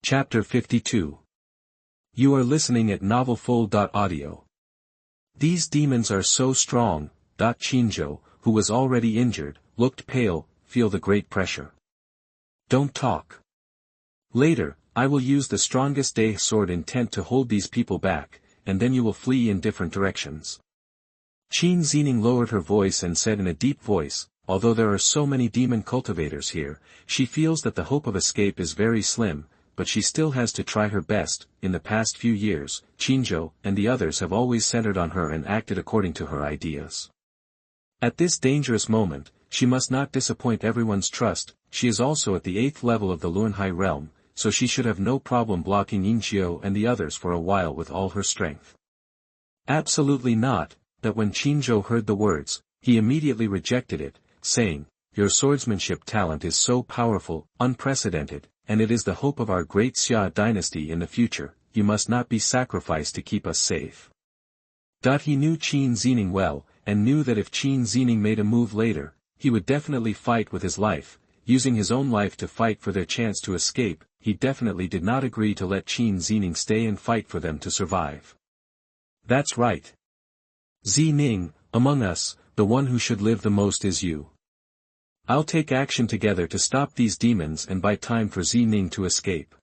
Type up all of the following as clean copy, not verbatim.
Chapter 52. You are listening at novelfull.audio. These demons are so strong. Qinzhou, who was already injured, looked pale. Feel the great pressure. Don't talk. Later, I will use the strongest sword intent to hold these people back, and then you will flee in different directions. Qin Zining lowered her voice and said in a deep voice, although there are so many demon cultivators here, she feels that the hope of escape is very slim, but she still has to try her best. In the past few years, Qinzhou and the others have always centered on her and acted according to her ideas. At this dangerous moment, she must not disappoint everyone's trust. She is also at the 8th level of the Luanhai realm, so she should have no problem blocking Yinqiu and the others for a while with all her strength. Absolutely not. That when Qinzhou heard the words, he immediately rejected it, saying, "Your swordsmanship talent is so powerful, unprecedented, and it is the hope of our great Xia dynasty in the future. You must not be sacrificed to keep us safe." He knew Qin Zining well, and knew that if Qin Zining made a move later, he would definitely fight with his life, using his own life to fight for their chance to escape. He definitely did not agree to let Qin Zining stay and fight for them to survive. That's right. Zining, among us, the one who should live the most is you. I'll take action together to stop these demons and buy time for Zining to escape.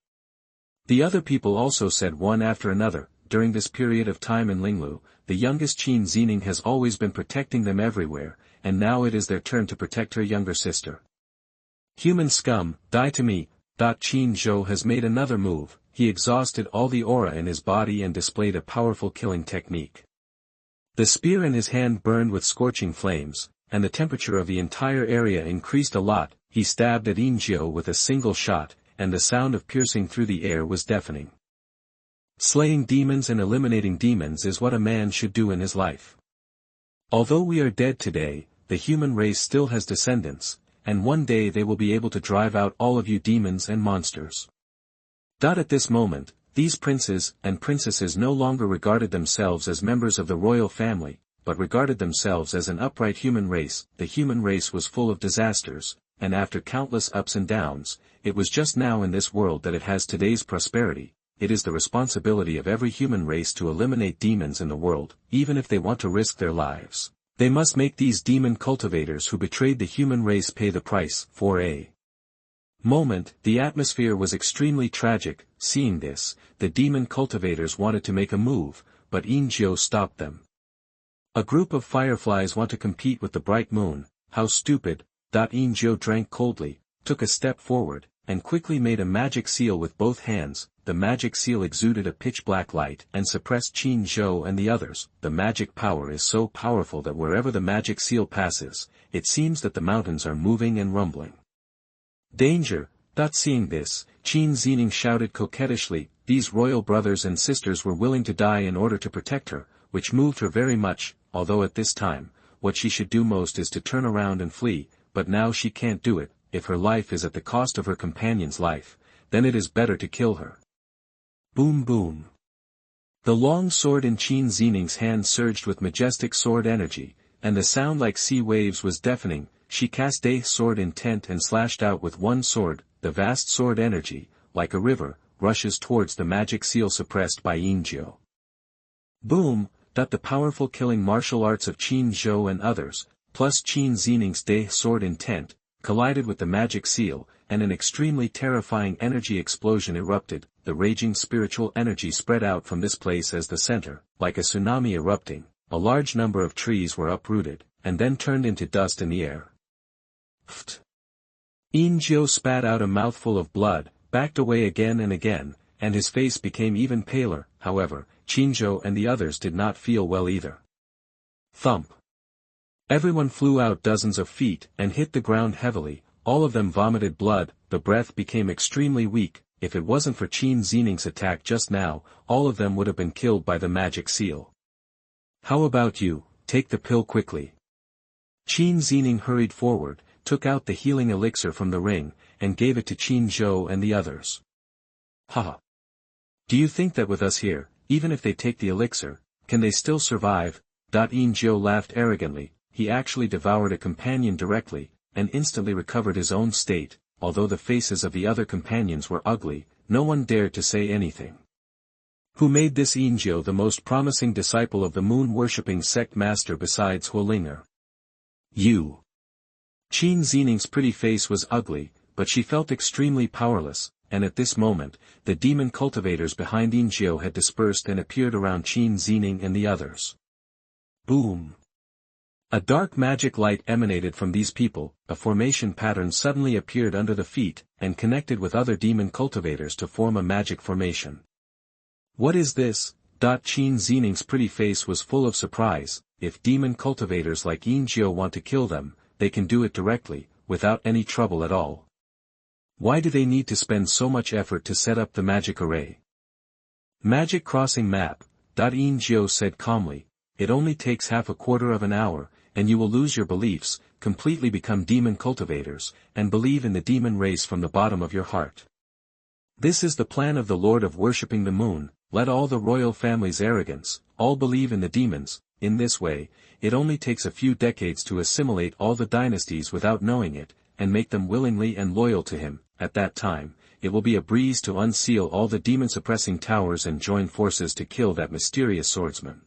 The other people also said one after another. During this period of time in Linglu, the youngest Qin Zining has always been protecting them everywhere, and now it is their turn to protect her younger sister. Human scum, die to me. Qinzhou has made another move. He exhausted all the aura in his body and displayed a powerful killing technique. The spear in his hand burned with scorching flames, and the temperature of the entire area increased a lot. He stabbed at Yinqiu with a single shot, and the sound of piercing through the air was deafening. Slaying demons and eliminating demons is what a man should do in his life. Although we are dead today, the human race still has descendants, and one day they will be able to drive out all of you demons and monsters. At this moment, these princes and princesses no longer regarded themselves as members of the royal family, but regarded themselves as an upright human race. The human race was full of disasters, and after countless ups and downs, it was just now in this world that it has today's prosperity. It is the responsibility of every human race to eliminate demons in the world, even if they want to risk their lives. They must make these demon cultivators who betrayed the human race pay the price. For a moment, the atmosphere was extremely tragic. Seeing this, the demon cultivators wanted to make a move, but Yinqiu stopped them. A group of fireflies want to compete with the bright moon. How stupid. Yinqiu drank coldly, took a step forward, and quickly made a magic seal with both hands. The magic seal exuded a pitch-black light and suppressed Qinzhou and the others. The magic power is so powerful that wherever the magic seal passes, it seems that the mountains are moving and rumbling. Danger. Seeing this, Qin Zining shouted coquettishly. These royal brothers and sisters were willing to die in order to protect her, which moved her very much, although at this time, what she should do most is to turn around and flee, but now she can't do it. If her life is at the cost of her companion's life, then it is better to kill her. Boom boom. The long sword in Qin Zining's hand surged with majestic sword energy, and the sound like sea waves was deafening. She cast a sword intent and slashed out with one sword. The vast sword energy, like a river, rushes towards the magic seal suppressed by Yinqiu. Boom. The powerful killing martial arts of Qinzhou and others, plus Qin Zining's sword intent, collided with the magic seal, and an extremely terrifying energy explosion erupted. The raging spiritual energy spread out from this place as the center, like a tsunami erupting. A large number of trees were uprooted, and then turned into dust in the air. Pfft. Yinqiu spat out a mouthful of blood, backed away again and again, and his face became even paler. However, Qinzhou and the others did not feel well either. Thump. Everyone flew out dozens of feet and hit the ground heavily. All of them vomited blood. The breath became extremely weak. If it wasn't for Qin Zining's attack just now, all of them would have been killed by the magic seal. How about you? Take the pill quickly. Qin Zining hurried forward, took out the healing elixir from the ring, and gave it to Qinzhou and the others. Haha. Do you think that with us here, even if they take the elixir, can they still survive? Yinqiu laughed arrogantly. He actually devoured a companion directly, and instantly recovered his own state. Although the faces of the other companions were ugly, no one dared to say anything. Who made this Yinjiu the most promising disciple of the moon-worshipping sect master besides Huolinger? You. Qin Zining's pretty face was ugly, but she felt extremely powerless, and at this moment, the demon cultivators behind Yinjiu had dispersed and appeared around Qin Zining and the others. Boom! A dark magic light emanated from these people, a formation pattern suddenly appeared under the feet, and connected with other demon cultivators to form a magic formation. What is this? Qin Zining's pretty face was full of surprise. If demon cultivators like Yinjiu want to kill them, they can do it directly, without any trouble at all. Why do they need to spend so much effort to set up the magic array? Magic crossing map, Yinjiu said calmly, it only takes half a quarter of an hour, and you will lose your beliefs, completely become demon cultivators, and believe in the demon race from the bottom of your heart. This is the plan of the Lord of worshipping the moon, let all the royal family's arrogance, all believe in the demons. In this way, it only takes a few decades to assimilate all the dynasties without knowing it, and make them willingly and loyal to him. At that time, it will be a breeze to unseal all the demon-suppressing towers and join forces to kill that mysterious swordsman.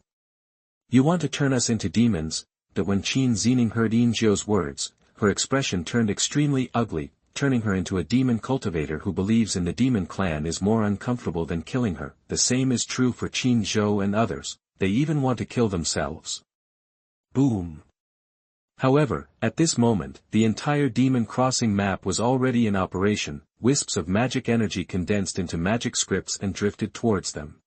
You want to turn us into demons? That when Qin Zining heard Yinjiu's words, her expression turned extremely ugly. Turning her into a demon cultivator who believes in the demon clan is more uncomfortable than killing her. The same is true for Qin Zhou and others, they even want to kill themselves. Boom! However, at this moment, the entire demon crossing map was already in operation, wisps of magic energy condensed into magic scripts and drifted towards them.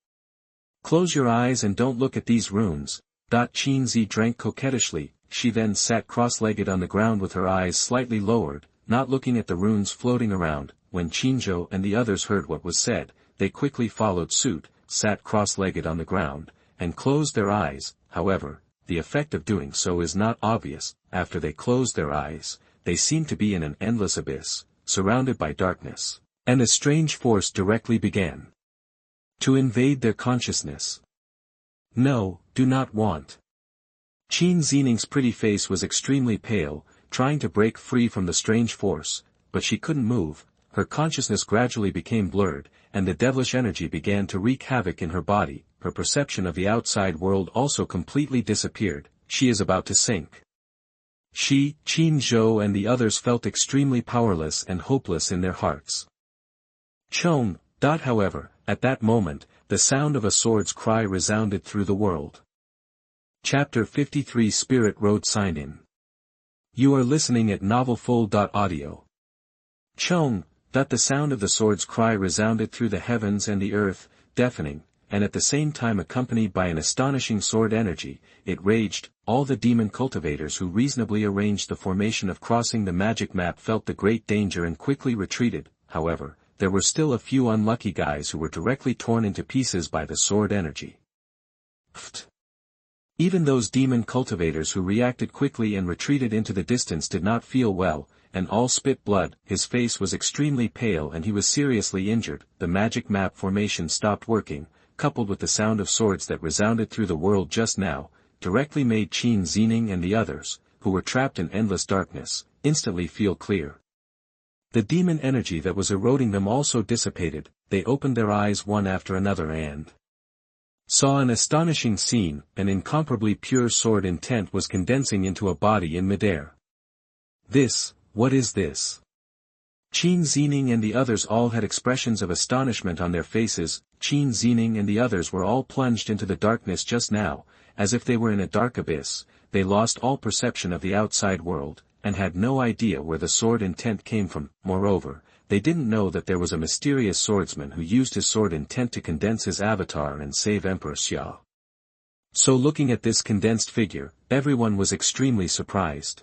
Close your eyes and don't look at these runes. Qin Zi drank coquettishly, she then sat cross-legged on the ground with her eyes slightly lowered, not looking at the runes floating around. When Qinzhou and the others heard what was said, they quickly followed suit, sat cross-legged on the ground, and closed their eyes. However, the effect of doing so is not obvious. After they closed their eyes, they seemed to be in an endless abyss, surrounded by darkness, and a strange force directly began to invade their consciousness. No, do not want. Qin Zining's pretty face was extremely pale, trying to break free from the strange force, but she couldn't move. Her consciousness gradually became blurred, and the devilish energy began to wreak havoc in her body. Her perception of the outside world also completely disappeared. She is about to sink. She, Qin Zhou and the others felt extremely powerless and hopeless in their hearts. Chong. However, at that moment, the sound of a sword's cry resounded through the world. Chapter 53 Spirit Road Sign-In. You are listening at novelfull.audio. Chong. The sound of the sword's cry resounded through the heavens and the earth, deafening, and at the same time accompanied by an astonishing sword energy. It raged. All the demon cultivators who reasonably arranged the formation of crossing the magic map felt the great danger and quickly retreated. However, there were still a few unlucky guys who were directly torn into pieces by the sword energy. Even those demon cultivators who reacted quickly and retreated into the distance did not feel well, and all spit blood. His face was extremely pale and he was seriously injured. The magic map formation stopped working, coupled with the sound of swords that resounded through the world just now, directly made Qin Zining and the others, who were trapped in endless darkness, instantly feel clear. The demon energy that was eroding them also dissipated. They opened their eyes one after another and saw an astonishing scene. An incomparably pure sword intent was condensing into a body in midair. What is this? Qin Zining and the others all had expressions of astonishment on their faces. Qin Zining and the others were all plunged into the darkness just now, as if they were in a dark abyss. They lost all perception of the outside world, and had no idea where the sword intent came from. Moreover, they didn't know that there was a mysterious swordsman who used his sword intent to condense his avatar and save Emperor Xia. So looking at this condensed figure, everyone was extremely surprised.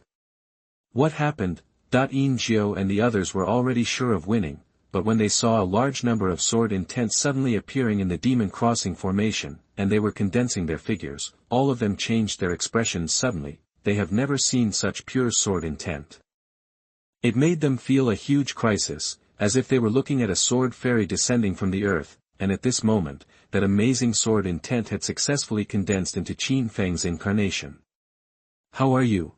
What happened? Yinjiu and the others were already sure of winning, but when they saw a large number of sword intents suddenly appearing in the demon crossing formation, and they were condensing their figures, all of them changed their expressions suddenly. They have never seen such pure sword intent. It made them feel a huge crisis, as if they were looking at a sword fairy descending from the earth, and at this moment, that amazing sword intent had successfully condensed into Qin Feng's incarnation. How are you?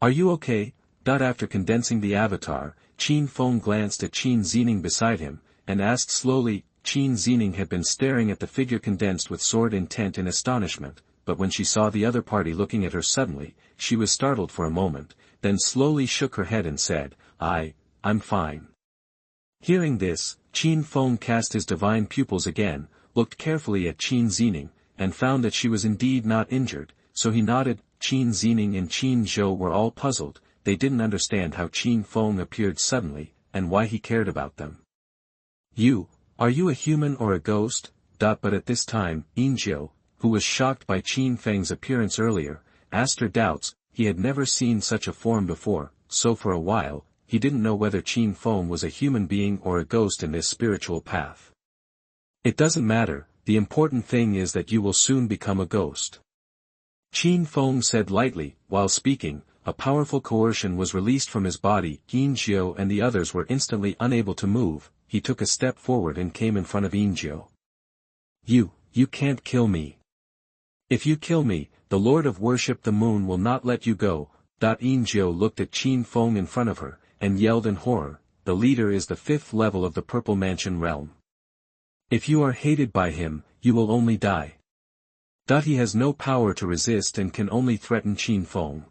Are you okay? After condensing the avatar, Qin Feng glanced at Qin Zining beside him, and asked slowly. Qin Zining had been staring at the figure condensed with sword intent in astonishment, but when she saw the other party looking at her suddenly, she was startled for a moment, then slowly shook her head and said, I'm fine. Hearing this, Qin Feng cast his divine pupils again, looked carefully at Qin Zining, and found that she was indeed not injured, so he nodded. Qin Zining and Qin Zhou were all puzzled, they didn't understand how Qin Feng appeared suddenly, and why he cared about them. Are you a human or a ghost? But at this time, Yinzhou, who was shocked by Qin Feng's appearance earlier, asked her doubts. He had never seen such a form before, so for a while, he didn't know whether Qin Feng was a human being or a ghost in this spiritual path. It doesn't matter, the important thing is that you will soon become a ghost. Qin Feng said lightly. While speaking, a powerful coercion was released from his body. Yinzhou and the others were instantly unable to move. He took a step forward and came in front of Yinzhou. You can't kill me. If you kill me, the Lord of Worship the Moon will not let you go. Yinzhou looked at Qin Feng in front of her, and yelled in horror, the leader is the 5th level of the Purple Mansion realm. If you are hated by him, you will only die. He has no power to resist and can only threaten Qin Feng.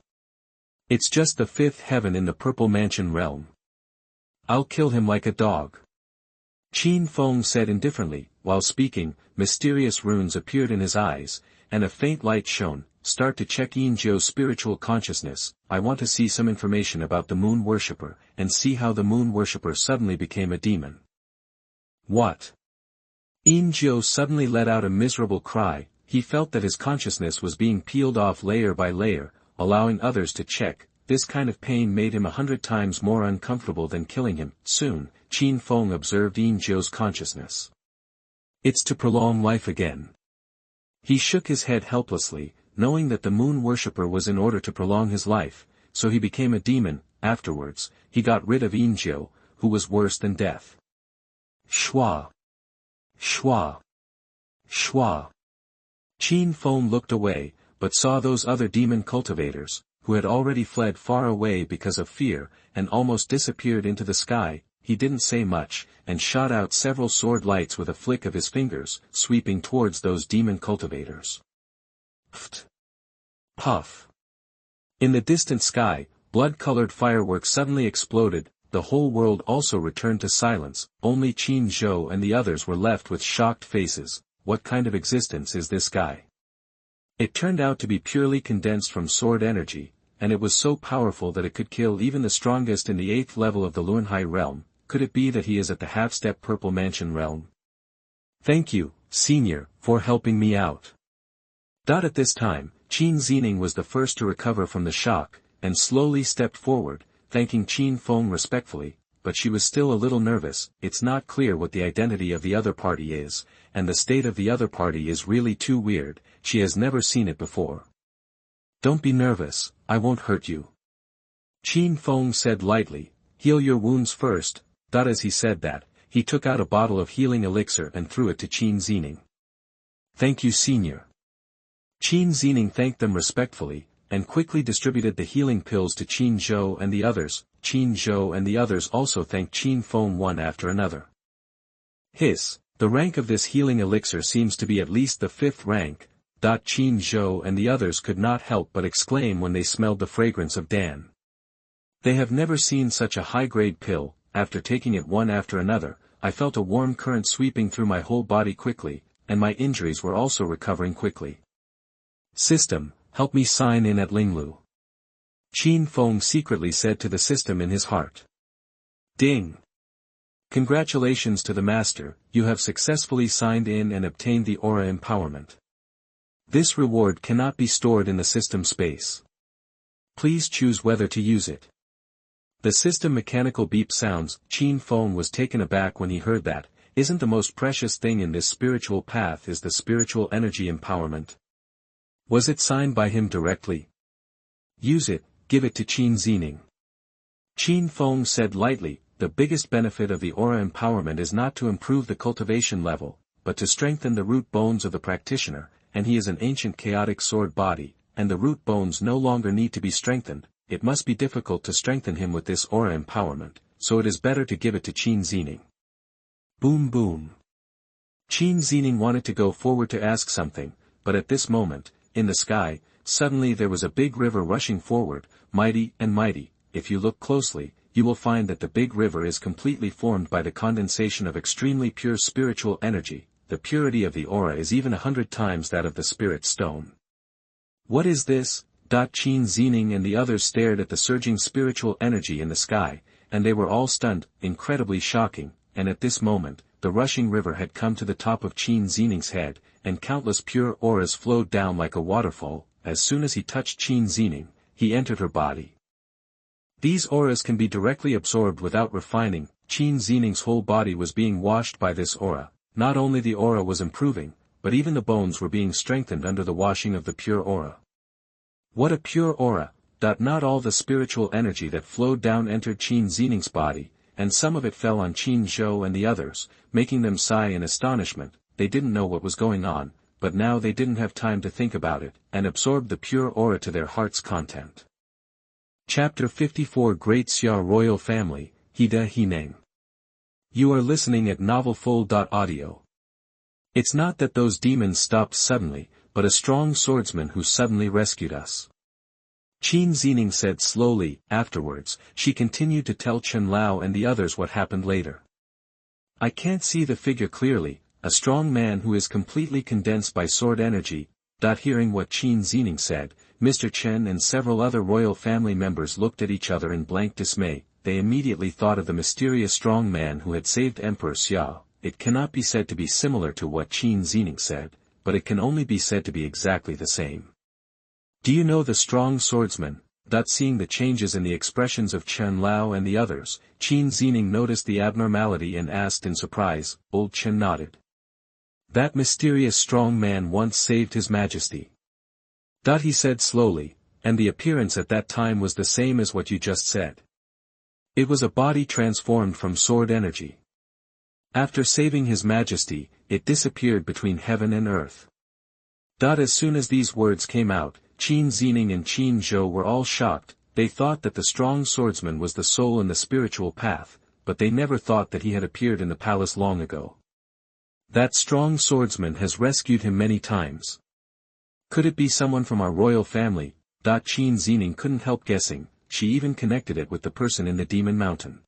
It's just the 5th heaven in the Purple Mansion realm. I'll kill him like a dog. Qin Feng said indifferently. While speaking, mysterious runes appeared in his eyes, and a faint light shone. Start to check Yinzhou's spiritual consciousness. I want to see some information about the moon worshipper, and see how the moon worshipper suddenly became a demon. What? Yinzhou suddenly let out a miserable cry. He felt that his consciousness was being peeled off layer by layer, allowing others to check. This kind of pain made him 100 times more uncomfortable than killing him. Soon, Qin Feng observed Yinzhou's consciousness. It's to prolong life again. He shook his head helplessly, knowing that the moon worshipper was in order to prolong his life, so he became a demon. Afterwards, he got rid of Yinzhou, who was worse than death. Shua! Shua! Shua! Qin Feng looked away, but saw those other demon cultivators, who had already fled far away because of fear, and almost disappeared into the sky. He didn't say much, and shot out several sword lights with a flick of his fingers, sweeping towards those demon cultivators. Pft! Puff! In the distant sky, blood-colored fireworks suddenly exploded. The whole world also returned to silence. Only Qin Zhou and the others were left with shocked faces. What kind of existence is this guy? It turned out to be purely condensed from sword energy, and it was so powerful that it could kill even the strongest in the 8th level of the Lunhai realm. Could it be that he is at the half-step Purple Mansion realm? Thank you, Senior, for helping me out. At this time, Qin Zining was the first to recover from the shock, and slowly stepped forward, thanking Qin Feng respectfully, but she was still a little nervous. It's not clear what the identity of the other party is, and the state of the other party is really too weird. She has never seen it before. Don't be nervous, I won't hurt you. Qin Feng said lightly. Heal your wounds first. As he said that, he took out a bottle of healing elixir and threw it to Qin Zining. Thank you, Senior. Qin Zining thanked them respectfully, and quickly distributed the healing pills to Qin Zhou and the others. Qin Zhou and the others also thanked Qin Feng one after another. The rank of this healing elixir seems to be at least the 5th rank. Qin Zhou and the others could not help but exclaim when they smelled the fragrance of Dan. They have never seen such a high-grade pill. After taking it one after another, I felt a warm current sweeping through my whole body quickly, and my injuries were also recovering quickly. System, help me sign in at Linglu. Qin Feng secretly said to the system in his heart. Ding! Congratulations to the master, you have successfully signed in and obtained the aura empowerment. This reward cannot be stored in the system space. Please choose whether to use it. The system mechanical beep sounds. Qin Feng was taken aback when he heard that. Isn't the most precious thing in this spiritual path is the spiritual energy empowerment? Was it signed by him directly? Use it, give it to Qin Zining. Qin Feng said lightly, the biggest benefit of the aura empowerment is not to improve the cultivation level, but to strengthen the root bones of the practitioner, and he is an ancient chaotic sword body, and the root bones no longer need to be strengthened. It must be difficult to strengthen him with this aura empowerment, so it is better to give it to Qin Zining. Boom boom. Qin Zining wanted to go forward to ask something, but at this moment, in the sky, suddenly there was a big river rushing forward, mighty and mighty. If you look closely, you will find that the big river is completely formed by the condensation of extremely pure spiritual energy. The purity of the aura is even 100 times that of the spirit stone. What is this? Qin Zining and the others stared at the surging spiritual energy in the sky, and they were all stunned, incredibly shocking, and at this moment, the rushing river had come to the top of Qin Zining's head, and countless pure auras flowed down like a waterfall. As soon as he touched Qin Zining, he entered her body. These auras can be directly absorbed without refining. Qin Zining's whole body was being washed by this aura. Not only the aura was improving, but even the bones were being strengthened under the washing of the pure aura. What a pure aura! Not all the spiritual energy that flowed down entered Qin Zining's body, and some of it fell on Qin Zhou and the others, making them sigh in astonishment. They didn't know what was going on, but now they didn't have time to think about it, and absorbed the pure aura to their heart's content. Chapter 54 Great Xia Royal Family, He Neng. You are listening at novelfull.audio. It's not that those demons stopped suddenly, but a strong swordsman who suddenly rescued us. Qin Zining said slowly. Afterwards, she continued to tell Chen Lao and the others what happened later. I can't see the figure clearly, a strong man who is completely condensed by sword energy. Hearing what Qin Zining said, Mr. Chen and several other royal family members looked at each other in blank dismay. They immediately thought of the mysterious strong man who had saved Emperor Xia. It cannot be said to be similar to what Qin Zining said, but it can only be said to be exactly the same. Do you know the strong swordsman? Seeing the changes in the expressions of Chen Lao and the others, Qin Zining noticed the abnormality and asked in surprise. Old Chen nodded. That mysterious strong man once saved His Majesty. He said slowly, and the appearance at that time was the same as what you just said. It was a body transformed from sword energy. After saving His Majesty, it disappeared between heaven and earth. As soon as these words came out, Qin Zining and Qin Zhou were all shocked. They thought that the strong swordsman was the soul in the spiritual path, but they never thought that he had appeared in the palace long ago. That strong swordsman has rescued him many times. Could it be someone from our royal family? Qin Zining couldn't help guessing. She even connected it with the person in the Demon Mountain.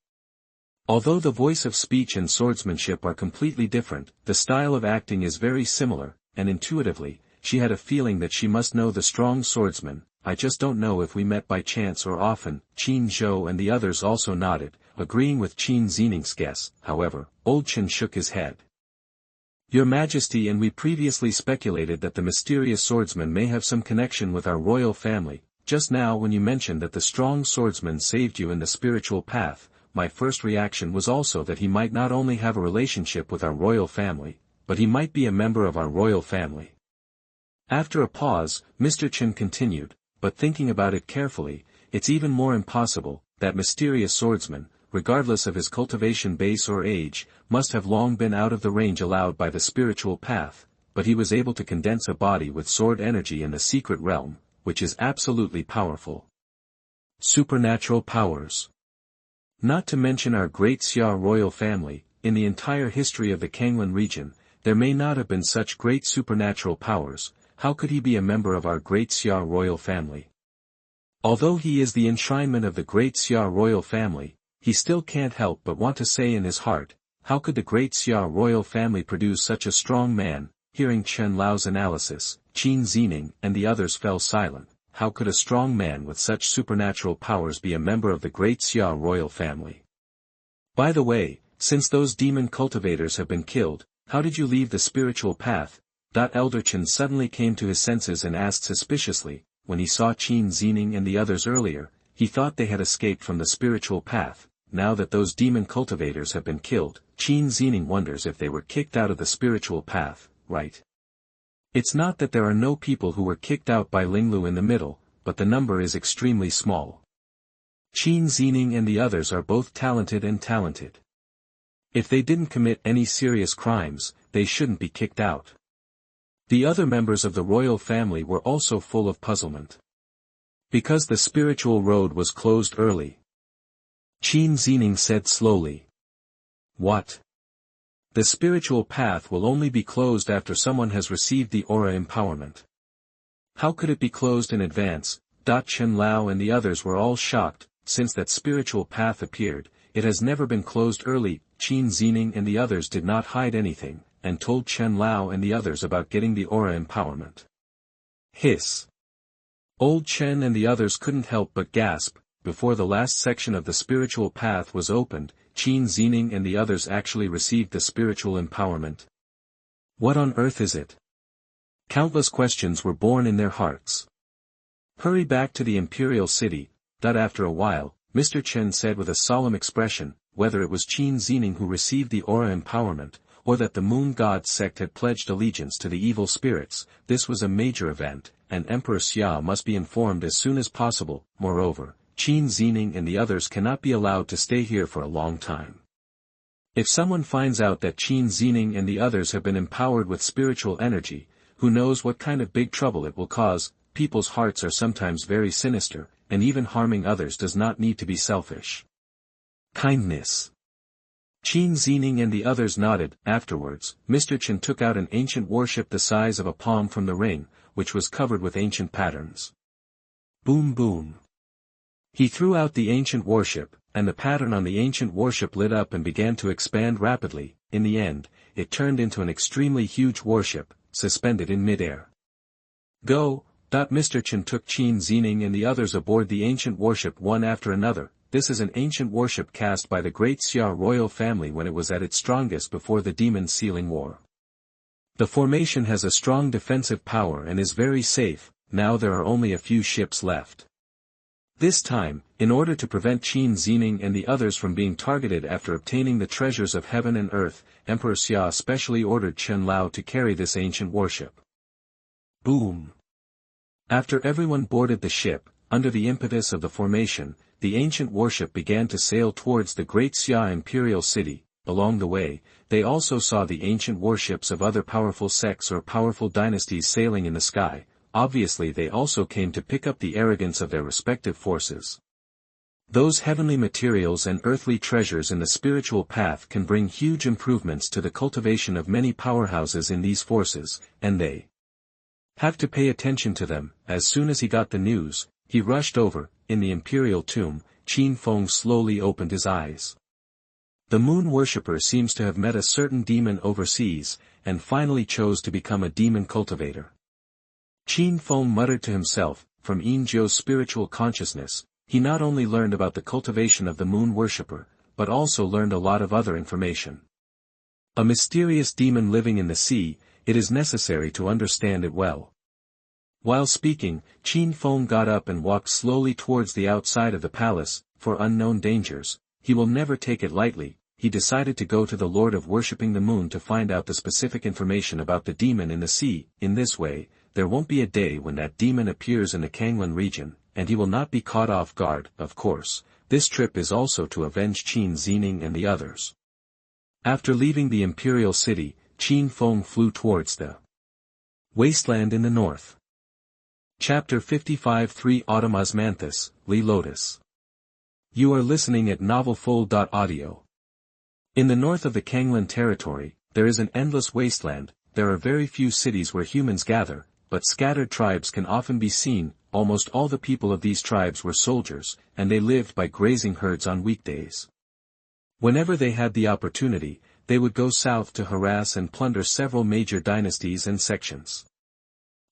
Although the voice of speech and swordsmanship are completely different, the style of acting is very similar, and intuitively, she had a feeling that she must know the strong swordsman. I just don't know if we met by chance or often. Qin Zhou and the others also nodded, agreeing with Qin Zining's guess. However, Old Chen shook his head. Your Majesty, and we previously speculated that the mysterious swordsman may have some connection with our royal family. Just now when you mentioned that the strong swordsman saved you in the spiritual path, my first reaction was also that he might not only have a relationship with our royal family, but he might be a member of our royal family. After a pause, Mr. Chen continued, but thinking about it carefully, it's even more impossible. That mysterious swordsman, regardless of his cultivation base or age, must have long been out of the range allowed by the spiritual path, but he was able to condense a body with sword energy in the secret realm, which is absolutely powerful. Supernatural powers. Not to mention our great Xia royal family, in the entire history of the Kanglan region, there may not have been such great supernatural powers. How could he be a member of our great Xia royal family? Although he is the enshrinement of the great Xia royal family, he still can't help but want to say in his heart, how could the great Xia royal family produce such a strong man? Hearing Chen Lao's analysis, Qin Zining and the others fell silent. How could a strong man with such supernatural powers be a member of the great Xia royal family? By the way, since those demon cultivators have been killed, how did you leave the spiritual path? Elder Chen suddenly came to his senses and asked suspiciously. When he saw Qin Zining and the others earlier, he thought they had escaped from the spiritual path. Now that those demon cultivators have been killed, Qin Zining wonders if they were kicked out of the spiritual path, right? It's not that there are no people who were kicked out by Linglu in the middle, but the number is extremely small. Qin Zining and the others are both talented. If they didn't commit any serious crimes, they shouldn't be kicked out. The other members of the royal family were also full of puzzlement. Because the spiritual road was closed early. Qin Zining said slowly. What? The spiritual path will only be closed after someone has received the aura empowerment. How could it be closed in advance? Chen Lao and the others were all shocked. Since that spiritual path appeared, it has never been closed early. Qin Zining and the others did not hide anything, and told Chen Lao and the others about getting the aura empowerment. Hiss. Old Chen and the others couldn't help but gasp. Before the last section of the spiritual path was opened, Qin Zining and the others actually received the spiritual empowerment. What on earth is it? Countless questions were born in their hearts. Hurry back to the Imperial City. After a while, Mr. Chen said with a solemn expression, whether it was Qin Zining who received the aura empowerment, or that the Moon God sect had pledged allegiance to the evil spirits, this was a major event, and Emperor Xia must be informed as soon as possible. Moreover, Qin Zining and the others cannot be allowed to stay here for a long time. If someone finds out that Qin Zining and the others have been empowered with spiritual energy, who knows what kind of big trouble it will cause. People's hearts are sometimes very sinister, and even harming others does not need to be selfish. Kindness. Qin Zining and the others nodded. Afterwards, Mr. Chen took out an ancient warship the size of a palm from the ring, which was covered with ancient patterns. Boom boom. He threw out the ancient warship, and the pattern on the ancient warship lit up and began to expand rapidly. In the end, it turned into an extremely huge warship, suspended in midair. Go! Mr. Chen took Qin Zining and the others aboard the ancient warship one after another. This is an ancient warship cast by the great Xia royal family when it was at its strongest before the Demon Sealing War. The formation has a strong defensive power and is very safe. Now there are only a few ships left. This time, in order to prevent Qin Zining and the others from being targeted after obtaining the treasures of heaven and earth, Emperor Xia specially ordered Chen Lao to carry this ancient warship. Boom! After everyone boarded the ship, under the impetus of the formation, the ancient warship began to sail towards the great Xia imperial city. Along the way, they also saw the ancient warships of other powerful sects or powerful dynasties sailing in the sky. Obviously they also came to pick up the arrogance of their respective forces. Those heavenly materials and earthly treasures in the spiritual path can bring huge improvements to the cultivation of many powerhouses in these forces, and they have to pay attention to them. As soon as he got the news, he rushed over. In the imperial tomb, Qin Feng slowly opened his eyes. The moon worshipper seems to have met a certain demon overseas, and finally chose to become a demon cultivator. Qin Feng muttered to himself. From Yinzhou's spiritual consciousness, he not only learned about the cultivation of the moon worshipper, but also learned a lot of other information. A mysterious demon living in the sea, it is necessary to understand it well. While speaking, Qin Feng got up and walked slowly towards the outside of the palace. For unknown dangers, he will never take it lightly. He decided to go to the Lord of Worshipping the Moon to find out the specific information about the demon in the sea. In this way, there won't be a day when that demon appears in the Kanglan region, and he will not be caught off guard. Of course, this trip is also to avenge Qin Zining and the others. After leaving the imperial city, Qin Feng flew towards the wasteland in the north. Chapter 55-3 Autumn Osmanthus, Lotus. You are listening at novelfull.audio. In the north of the Kanglan territory, there is an endless wasteland. There are very few cities where humans gather, but scattered tribes can often be seen. Almost all the people of these tribes were soldiers, and they lived by grazing herds on weekdays. Whenever they had the opportunity, they would go south to harass and plunder several major dynasties and sections.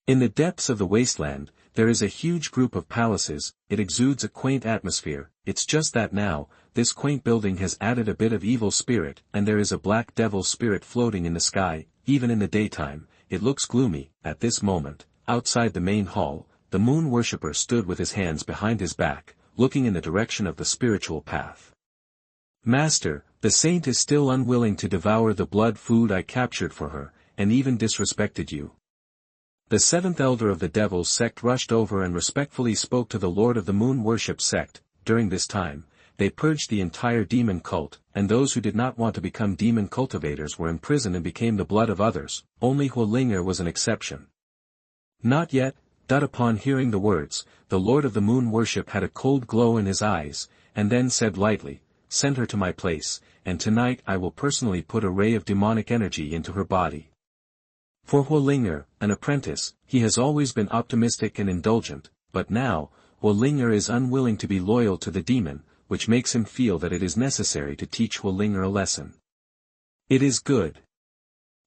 In the depths of the wasteland, there is a huge group of palaces. It exudes a quaint atmosphere. It's just that now, this quaint building has added a bit of evil spirit, and there is a black devil spirit floating in the sky. Even in the daytime, it looks gloomy. At this moment, outside the main hall, the moon worshipper stood with his hands behind his back, looking in the direction of the spiritual path. Master, the saint is still unwilling to devour the blood food I captured for her, and even disrespected you. The seventh elder of the Devil's sect rushed over and respectfully spoke to the Lord of the Moon Worship sect. During this time, they purged the entire demon cult, and those who did not want to become demon cultivators were imprisoned and became the blood of others. Only Huolinger was an exception. Not yet. Upon hearing the words, the Lord of the Moon Worship had a cold glow in his eyes, and then said lightly, send her to my place, and tonight I will personally put a ray of demonic energy into her body. For Huolinger, an apprentice, he has always been optimistic and indulgent, but now, Huolinger is unwilling to be loyal to the demon, which makes him feel that it is necessary to teach Huolinger a lesson. It is good.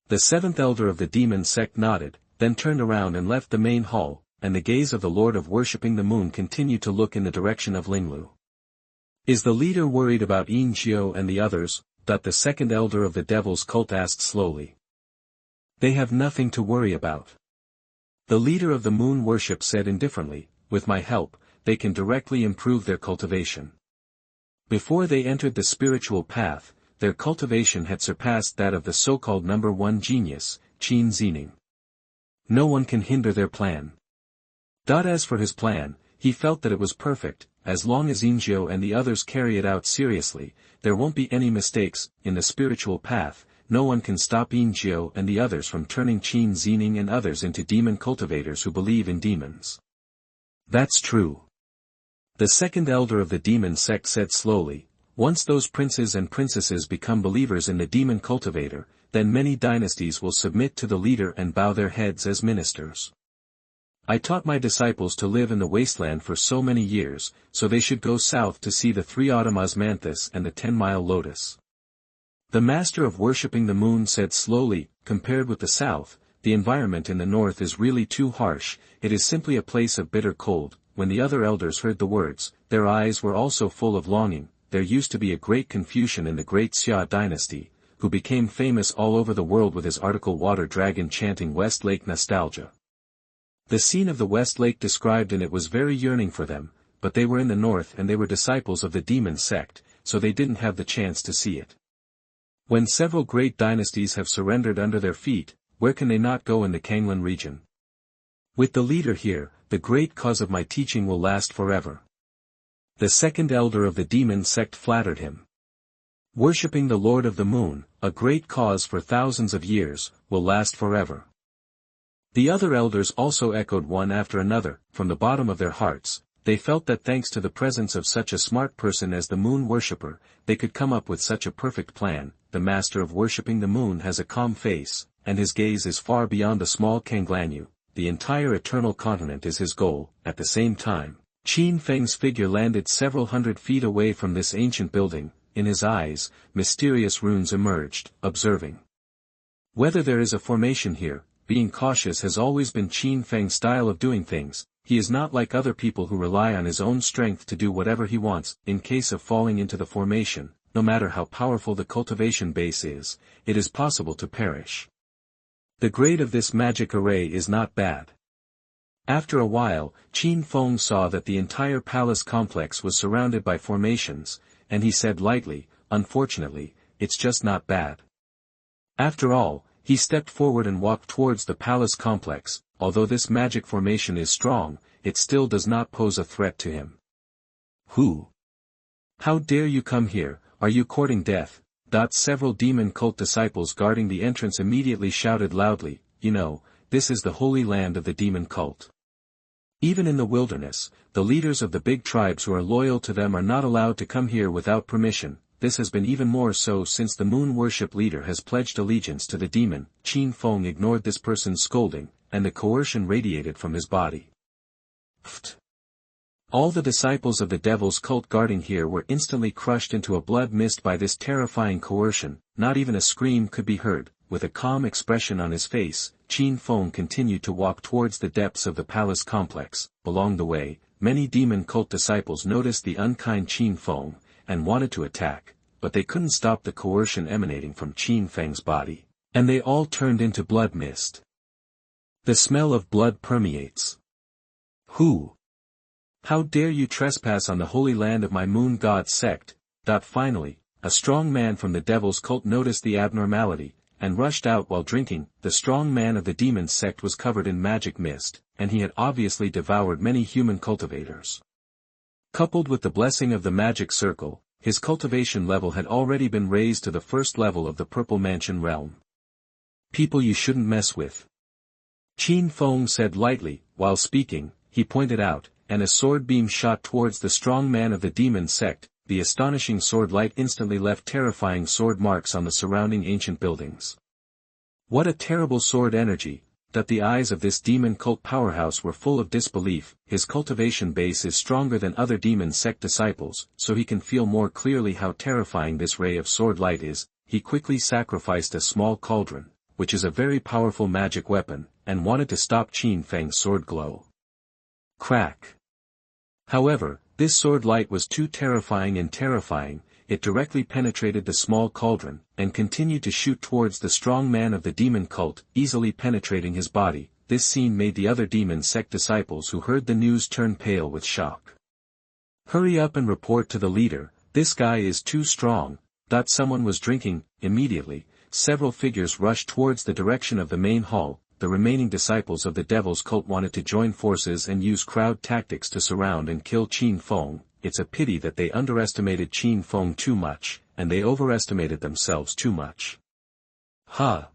The seventh elder of the demon sect nodded, then turned around and left the main hall, and the gaze of the Lord of Worshipping the Moon continued to look in the direction of Linglu. Is the leader worried about Yinjiu and the others? The second elder of the devil's cult asked slowly. They have nothing to worry about. The leader of the moon worship said indifferently, with my help, they can directly improve their cultivation. Before they entered the spiritual path, their cultivation had surpassed that of the so-called number one genius, Qin Feng. No one can hinder their plan. As for his plan, he felt that it was perfect. As long as Yinjiu and the others carry it out seriously, there won't be any mistakes. In the spiritual path, no one can stop Yinjiu and the others from turning Qin Feng and others into demon cultivators who believe in demons. That's true. The second elder of the demon sect said slowly, once those princes and princesses become believers in the demon cultivator, then many dynasties will submit to the leader and bow their heads as ministers. I taught my disciples to live in the wasteland for so many years, so they should go south to see the 3-autumn Osmanthus and the 10-mile Lotus. The master of worshipping the moon said slowly, compared with the south, the environment in the north is really too harsh, it is simply a place of bitter cold. When the other elders heard the words, their eyes were also full of longing. There used to be a great Confucian in the great Xia dynasty, who became famous all over the world with his article Water Dragon chanting West Lake Nostalgia. The scene of the West Lake described in it was very yearning for them, but they were in the north and they were disciples of the demon sect, so they didn't have the chance to see it. When several great dynasties have surrendered under their feet, where can they not go in the Kanglan region? With the leader here, the great cause of my teaching will last forever. The second elder of the demon sect flattered him. Worshipping the Lord of the Moon, a great cause for thousands of years, will last forever. The other elders also echoed one after another. From the bottom of their hearts, they felt that thanks to the presence of such a smart person as the moon worshipper, they could come up with such a perfect plan. The master of worshipping the moon has a calm face, and his gaze is far beyond the small Kanglanyu. The entire eternal continent is his goal. At the same time, Qin Feng's figure landed several hundred feet away from this ancient building. In his eyes, mysterious runes emerged, observing whether there is a formation here. Being cautious has always been Qin Feng's style of doing things. He is not like other people who rely on his own strength to do whatever he wants. In case of falling into the formation, no matter how powerful the cultivation base is, it is possible to perish. The grade of this magic array is not bad. After a while, Qin Feng saw that the entire palace complex was surrounded by formations, and he said lightly, unfortunately, it's just not bad. After all, he stepped forward and walked towards the palace complex. Although this magic formation is strong, it still does not pose a threat to him. Who? How dare you come here? Are you courting death? Several demon cult disciples guarding the entrance immediately shouted loudly, you know, this is the holy land of the demon cult. Even in the wilderness, the leaders of the big tribes who are loyal to them are not allowed to come here without permission. This has been even more so since the moon worship leader has pledged allegiance to the demon. Qin Feng ignored this person's scolding, and the coercion radiated from his body. Pfft. All the disciples of the devil's cult guarding here were instantly crushed into a blood mist by this terrifying coercion. Not even a scream could be heard. With a calm expression on his face, Qin Feng continued to walk towards the depths of the palace complex. Along the way, many demon cult disciples noticed the unkind Qin Feng, and wanted to attack, but they couldn't stop the coercion emanating from Qin Feng's body, and they all turned into blood mist. The smell of blood permeates. Who? How dare you trespass on the holy land of my moon god sect? Finally, a strong man from the devil's cult noticed the abnormality, and rushed out while drinking. The strong man of the demon sect was covered in magic mist, and he had obviously devoured many human cultivators. Coupled with the blessing of the magic circle, his cultivation level had already been raised to the first level of the Purple Mansion realm. People you shouldn't mess with. Qin Feng said lightly. While speaking, he pointed out, and a sword beam shot towards the strong man of the demon sect. the astonishing sword light instantly left terrifying sword marks on the surrounding ancient buildings. What a terrible sword energy! That the eyes of this demon cult powerhouse were full of disbelief. His cultivation base is stronger than other demon sect disciples, so he can feel more clearly how terrifying this ray of sword light is. He quickly sacrificed a small cauldron, which is a very powerful magic weapon, and wanted to stop Qin Feng's sword glow. Crack! However, this sword light was too terrifying, it directly penetrated the small cauldron, and continued to shoot towards the strong man of the demon cult, easily penetrating his body. This scene made the other demon sect disciples who heard the news turn pale with shock. Hurry up and report to the leader, this guy is too strong. Someone was drinking. Immediately, several figures rushed towards the direction of the main hall. The remaining disciples of the devil's cult wanted to join forces and use crowd tactics to surround and kill Qin Feng. It's a pity that they underestimated Qin Feng too much, and they overestimated themselves too much. Ha!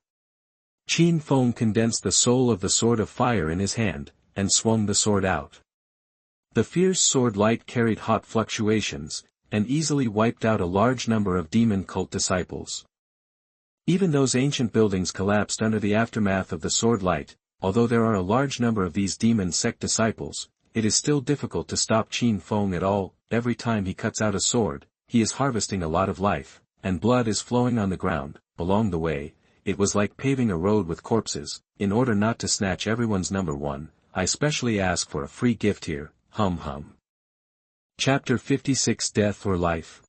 Qin Feng condensed the soul of the sword of fire in his hand, and swung the sword out. The fierce sword light carried hot fluctuations, and easily wiped out a large number of demon cult disciples. Even those ancient buildings collapsed under the aftermath of the sword light. Although there are a large number of these demon sect disciples, it is still difficult to stop Qin Feng at all. Every time he cuts out a sword, he is harvesting a lot of life, and blood is flowing on the ground. Along the way, it was like paving a road with corpses. In order not to snatch everyone's number one, I specially ask for a free gift here. Hum. Chapter 56 Death or Life.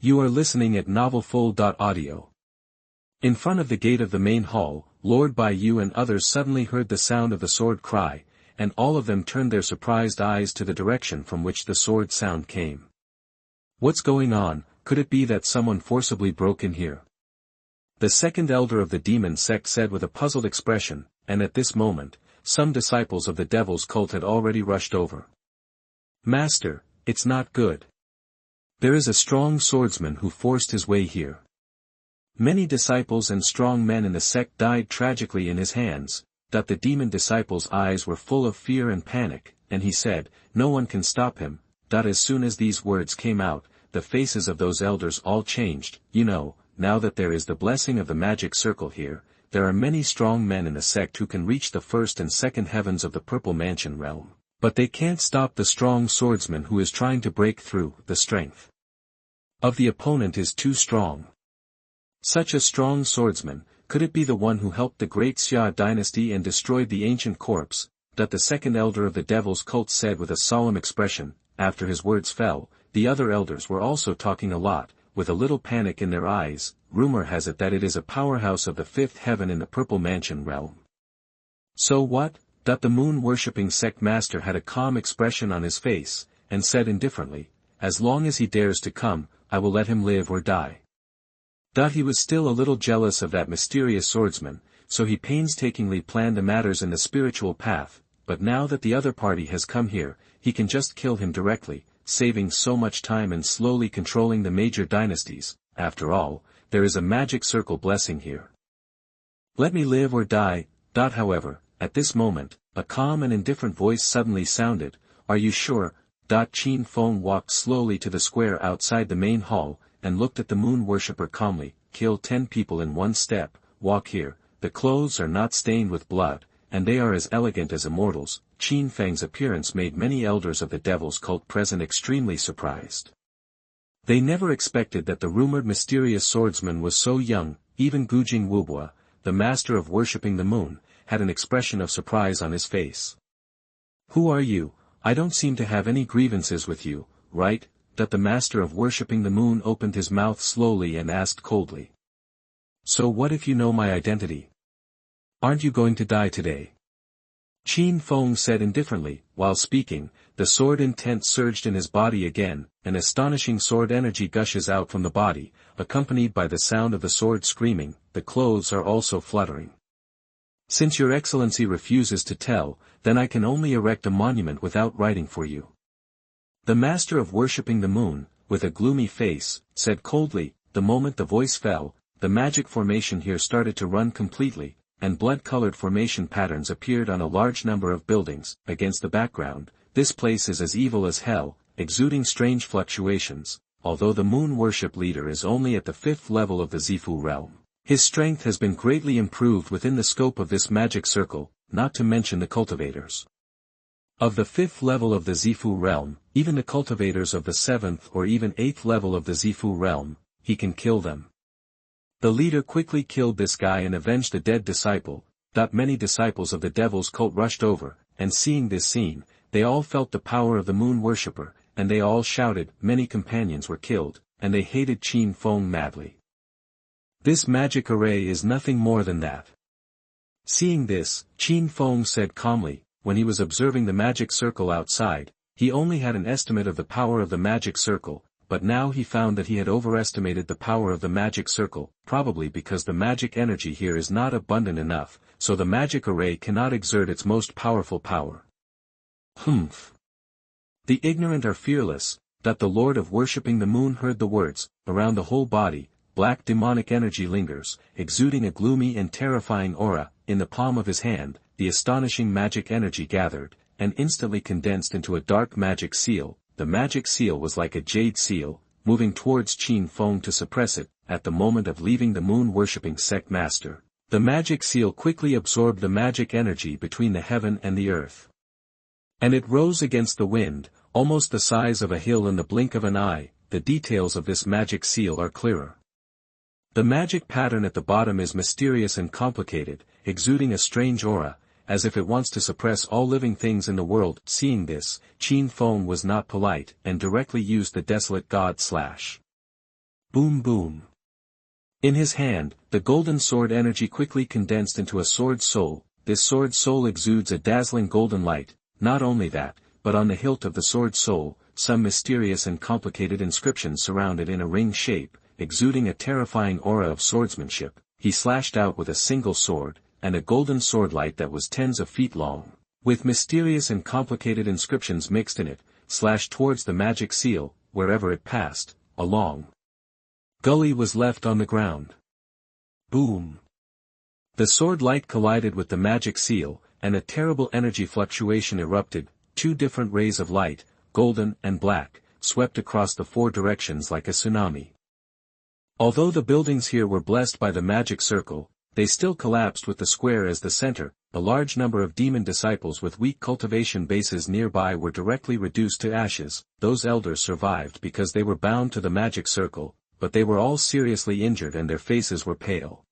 You are listening at novelfull.audio. In front of the gate of the main hall, Lord Bai Yu and others suddenly heard the sound of the sword cry, and all of them turned their surprised eyes to the direction from which the sword sound came. What's going on? Could it be that someone forcibly broke in here? The second elder of the demon sect said with a puzzled expression, and at this moment, some disciples of the devil's cult had already rushed over. Master, it's not good. There is a strong swordsman who forced his way here. Many disciples and strong men in the sect died tragically in his hands. The demon disciple's eyes were full of fear and panic, and he said, no one can stop him. As soon as these words came out, the faces of those elders all changed. Now that there is the blessing of the magic circle here, there are many strong men in the sect who can reach the first and second heavens of the Purple Mansion realm. But they can't stop the strong swordsman who is trying to break through. The strength of the opponent is too strong. Such a strong swordsman, could it be the one who helped the great Xia dynasty and destroyed the ancient corpse? The second elder of the devil's cult said with a solemn expression. After his words fell, the other elders were also talking a lot, with a little panic in their eyes. Rumor has it that it is a powerhouse of the fifth heaven in the Purple Mansion realm. So what? The moon-worshipping sect master had a calm expression on his face, and said indifferently, as long as he dares to come, I will let him live or die. He was still a little jealous of that mysterious swordsman, so he painstakingly planned the matters in the spiritual path, but now that the other party has come here, he can just kill him directly, saving so much time and slowly controlling the major dynasties. After all, there is a magic circle blessing here. Let me live or die. However, at this moment, a calm and indifferent voice suddenly sounded, are you sure? Qin Feng walked slowly to the square outside the main hall, and looked at the moon worshipper calmly. Kill 10 people in one step, walk here, the clothes are not stained with blood, and they are as elegant as immortals. Qin Feng's appearance made many elders of the devil's cult present extremely surprised. They never expected that the rumored mysterious swordsman was so young. Even Gujing Wubua, the master of worshipping the moon, had an expression of surprise on his face. Who are you? I don't seem to have any grievances with you, right? The master of worshipping the moon opened his mouth slowly and asked coldly. So what if you know my identity? Aren't you going to die today? Qin Feng said indifferently. While speaking, the sword intent surged in his body again, an astonishing sword energy gushes out from the body, accompanied by the sound of the sword screaming. The clothes are also fluttering. Since your excellency refuses to tell, then I can only erect a monument without writing for you. The master of worshipping the moon, with a gloomy face, said coldly. The moment the voice fell, the magic formation here started to run completely, and blood-colored formation patterns appeared on a large number of buildings. Against the background, this place is as evil as hell, exuding strange fluctuations. Although the moon worship leader is only at the 5th level of the Zifu realm, his strength has been greatly improved within the scope of this magic circle, not to mention the cultivators of the 5th level of the Zifu realm, even the cultivators of the 7th or even 8th level of the Zifu realm, he can kill them. The leader quickly killed this guy and avenged the dead disciple. Many disciples of the devil's cult rushed over, and seeing this scene, they all felt the power of the moon worshipper, and they all shouted. Many companions were killed, and they hated Qin Feng madly. This magic array is nothing more than that. Seeing this, Qin Feng said calmly, when he was observing the magic circle outside, he only had an estimate of the power of the magic circle, but now he found that he had overestimated the power of the magic circle, probably because the magic energy here is not abundant enough, so the magic array cannot exert its most powerful power. Humph! The ignorant are fearless. That the Lord of worshipping the moon heard the words. Around the whole body, black demonic energy lingers, exuding a gloomy and terrifying aura. In the palm of his hand, the astonishing magic energy gathered, and instantly condensed into a dark magic seal. The magic seal was like a jade seal, moving towards Qin Feng to suppress it. At the moment of leaving the moon-worshipping sect master, the magic seal quickly absorbed the magic energy between the heaven and the earth. And it rose against the wind, almost the size of a hill in the blink of an eye. The details of this magic seal are clearer. The magic pattern at the bottom is mysterious and complicated, exuding a strange aura, as if it wants to suppress all living things in the world. Seeing this, Qin Feng was not polite, and directly used the desolate god slash. Boom boom. In his hand, the golden sword energy quickly condensed into a sword soul. This sword soul exudes a dazzling golden light. Not only that, but on the hilt of the sword soul, some mysterious and complicated inscriptions surround it in a ring shape, exuding a terrifying aura of swordsmanship. He slashed out with a single sword, and a golden swordlight that was tens of feet long, with mysterious and complicated inscriptions mixed in it, slashed towards the magic seal. Wherever it passed, a long gully was left on the ground. Boom! The sword light collided with the magic seal, and a terrible energy fluctuation erupted. 2 different rays of light, golden and black, swept across the 4 directions like a tsunami. Although the buildings here were blessed by the magic circle, they still collapsed with the square as the center. A large number of demon disciples with weak cultivation bases nearby were directly reduced to ashes. Those elders survived because they were bound to the magic circle, but they were all seriously injured and their faces were pale.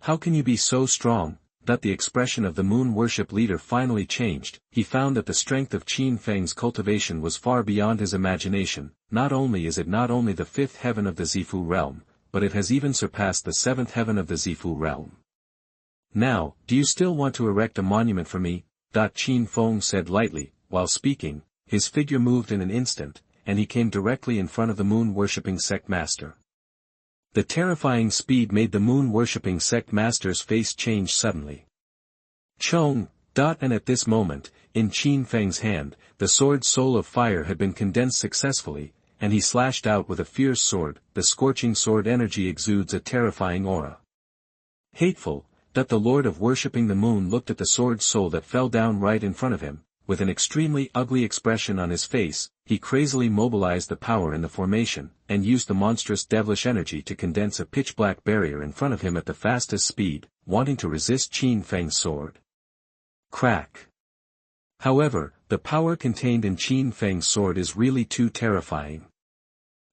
How can you be so strong? That the expression of the moon worship leader finally changed. He found that the strength of Qin Feng's cultivation was far beyond his imagination. Not only is it not only the 5th heaven of the Zifu realm, but it has even surpassed the 7th heaven of the Zifu realm. Now, do you still want to erect a monument for me? Qin Feng said lightly. While speaking, his figure moved in an instant, and he came directly in front of the moon-worshipping sect master. The terrifying speed made the moon-worshipping sect master's face change suddenly. Chong. And at this moment, in Qin Feng's hand, the sword soul of fire had been condensed successfully, and he slashed out with a fierce sword. The scorching sword energy exudes a terrifying aura. Hateful. The Lord of worshipping the moon looked at the sword soul that fell down right in front of him. With an extremely ugly expression on his face, he crazily mobilized the power in the formation, and used the monstrous devilish energy to condense a pitch-black barrier in front of him at the fastest speed, wanting to resist Qin Feng's sword. Crack! However, the power contained in Qin Feng's sword is really too terrifying.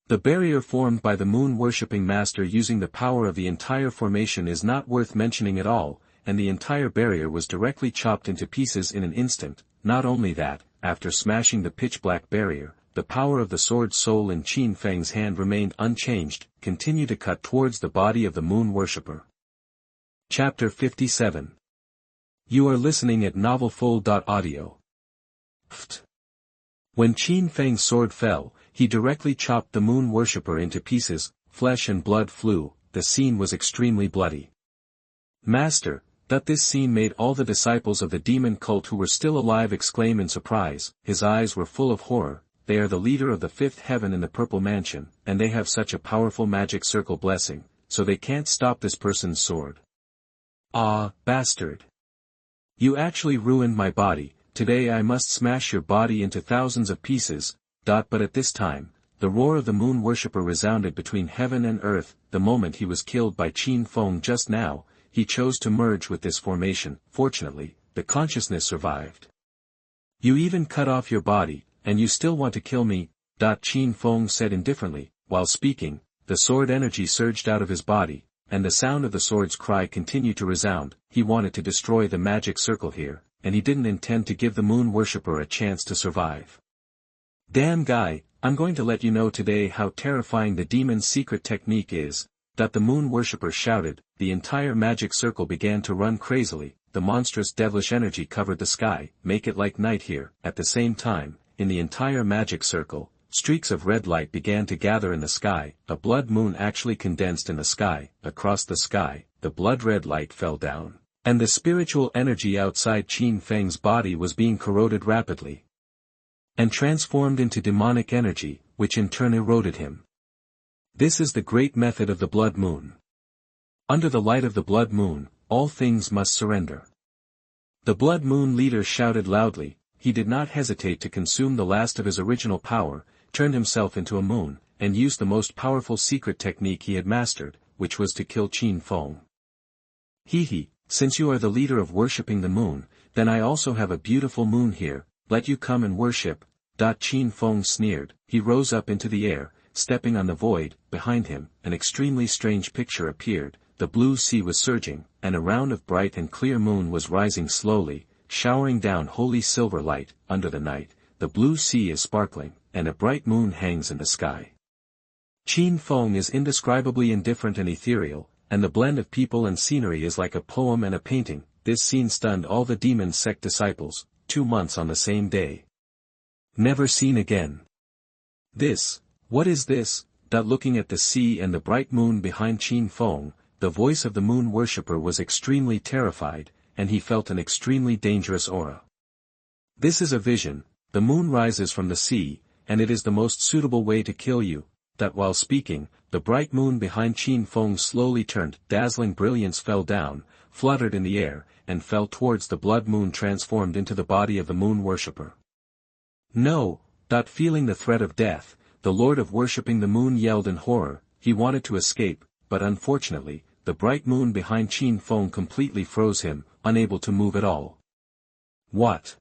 The barrier formed by the moon-worshipping master using the power of the entire formation is not worth mentioning at all, and the entire barrier was directly chopped into pieces in an instant. Not only that, after smashing the pitch-black barrier, the power of the sword soul in Qin Feng's hand remained unchanged, continued to cut towards the body of the moon worshipper. Chapter 57. You are listening at novelfull.audio. When Qin Feng's sword fell, he directly chopped the moon worshipper into pieces. Flesh and blood flew. The scene was extremely bloody. Master, this scene made all the disciples of the demon cult who were still alive exclaim in surprise. His eyes were full of horror. They are the leader of the 5th heaven in the purple mansion, and they have such a powerful magic circle blessing, so they can't stop this person's sword. Ah, bastard! You actually ruined my body. today I must smash your body into thousands of pieces. But at this time, the roar of the moon worshipper resounded between heaven and earth. The moment he was killed by Qin Feng just now, he chose to merge with this formation. Fortunately, the consciousness survived. You even cut off your body, and you still want to kill me? Qin Feng said indifferently. While speaking, the sword energy surged out of his body, and the sound of the sword's cry continued to resound. He wanted to destroy the magic circle here, and he didn't intend to give the moon worshipper a chance to survive. Damn guy, I'm going to let you know today how terrifying the demon's secret technique is. The moon worshipper shouted. The entire magic circle began to run crazily. The monstrous devilish energy covered the sky. Make it like night here. At the same time, in the entire magic circle, streaks of red light began to gather in the sky. A blood moon actually condensed in the sky. Across the sky, the blood-red light fell down, and the spiritual energy outside Qin Feng's body was being corroded rapidly and transformed into demonic energy, which in turn eroded him. This is the great method of the blood moon. Under the light of the blood moon, all things must surrender. The blood moon leader shouted loudly. He did not hesitate to consume the last of his original power, turned himself into a moon, and used the most powerful secret technique he had mastered, which was to kill Qin Feng. Since you are the leader of worshipping the moon, then I also have a beautiful moon here. Let you come and worship. Qin Feng sneered. He rose up into the air, stepping on the void. Behind him, an extremely strange picture appeared. The blue sea was surging, and a round of bright and clear moon was rising slowly, showering down holy silver light. Under the night, the blue sea is sparkling, and a bright moon hangs in the sky. Qin Feng is indescribably indifferent and ethereal, and the blend of people and scenery is like a poem and a painting. This scene stunned all the demon sect disciples. 2 months on the same day. Never seen again. What is this? Looking at the sea and the bright moon behind Qin Feng, the voice of the moon worshipper was extremely terrified, and he felt an extremely dangerous aura. This is a vision. The moon rises from the sea, and it is the most suitable way to kill you. While speaking, the bright moon behind Qin Feng slowly turned. Dazzling brilliance fell down, fluttered in the air, and fell towards the blood moon transformed into the body of the moon worshipper. No! Feeling the threat of death, the lord of worshipping the moon yelled in horror. He wanted to escape, but unfortunately, the bright moon behind Qin Feng completely froze him, unable to move at all. What?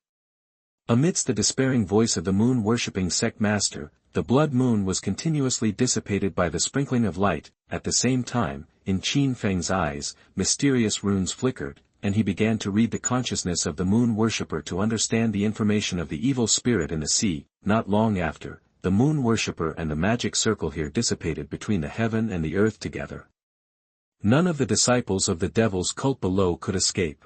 Amidst the despairing voice of the moon worshipping sect master, the blood moon was continuously dissipated by the sprinkling of light. At the same time, in Qin Feng's eyes, mysterious runes flickered, and he began to read the consciousness of the moon worshipper to understand the information of the evil spirit in the sea. Not long after, the moon worshipper and the magic circle here dissipated between the heaven and the earth together. None of the disciples of the devil's cult below could escape.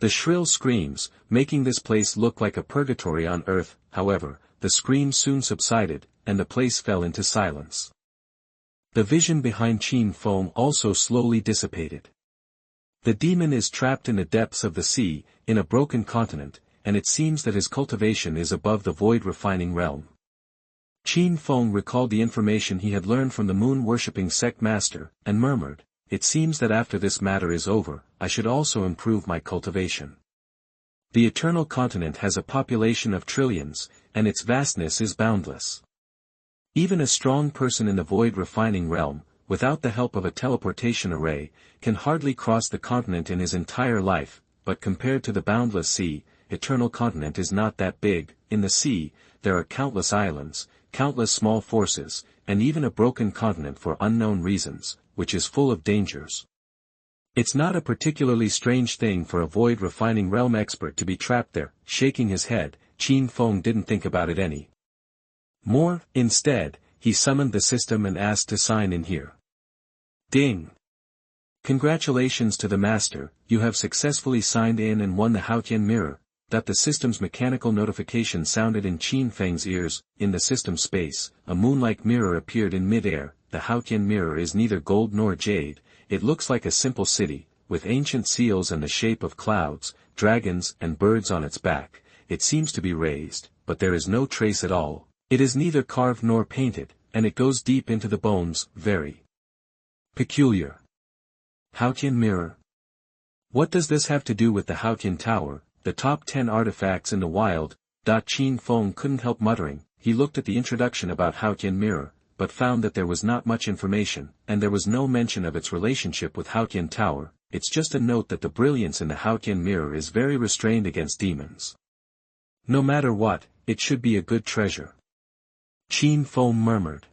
The shrill screams, making this place look like a purgatory on earth. However, the screams soon subsided, and the place fell into silence. The vision behind Qin Feng also slowly dissipated. The demon is trapped in the depths of the sea, in a broken continent, and it seems that his cultivation is above the void refining realm. Qin Feng recalled the information he had learned from the moon-worshipping sect master, and murmured, "It seems that after this matter is over, I should also improve my cultivation. The eternal continent has a population of trillions, and its vastness is boundless. Even a strong person in the void refining realm, without the help of a teleportation array, can hardly cross the continent in his entire life, but compared to the boundless sea, eternal continent is not that big. In the sea, there are countless islands, countless small forces, and even a broken continent for unknown reasons, which is full of dangers. It's not a particularly strange thing for a void refining realm expert to be trapped there." Shaking his head, Qin Feng didn't think about it any more. Instead, he summoned the system and asked to sign in here. Ding! Congratulations to the master, you have successfully signed in and won the Haotian mirror. The system's mechanical notification sounded in Qin Feng's ears. In the system space, a moon-like mirror appeared in mid-air. The Haotian mirror is neither gold nor jade. It looks like a simple city, with ancient seals and the shape of clouds, dragons and birds on its back. It seems to be raised, but there is no trace at all. It is neither carved nor painted, and it goes deep into the bones. Very peculiar. Haotian mirror. What does this have to do with the Haotian Tower? the top 10 artifacts in the wild. Qin Feng couldn't help muttering. He looked at the introduction about Haotian Mirror, but found that there was not much information, and there was no mention of its relationship with Haotian Tower. It's just a note that the brilliance in the Haotian Mirror is very restrained against demons. No matter what, it should be a good treasure. Qin Feng murmured.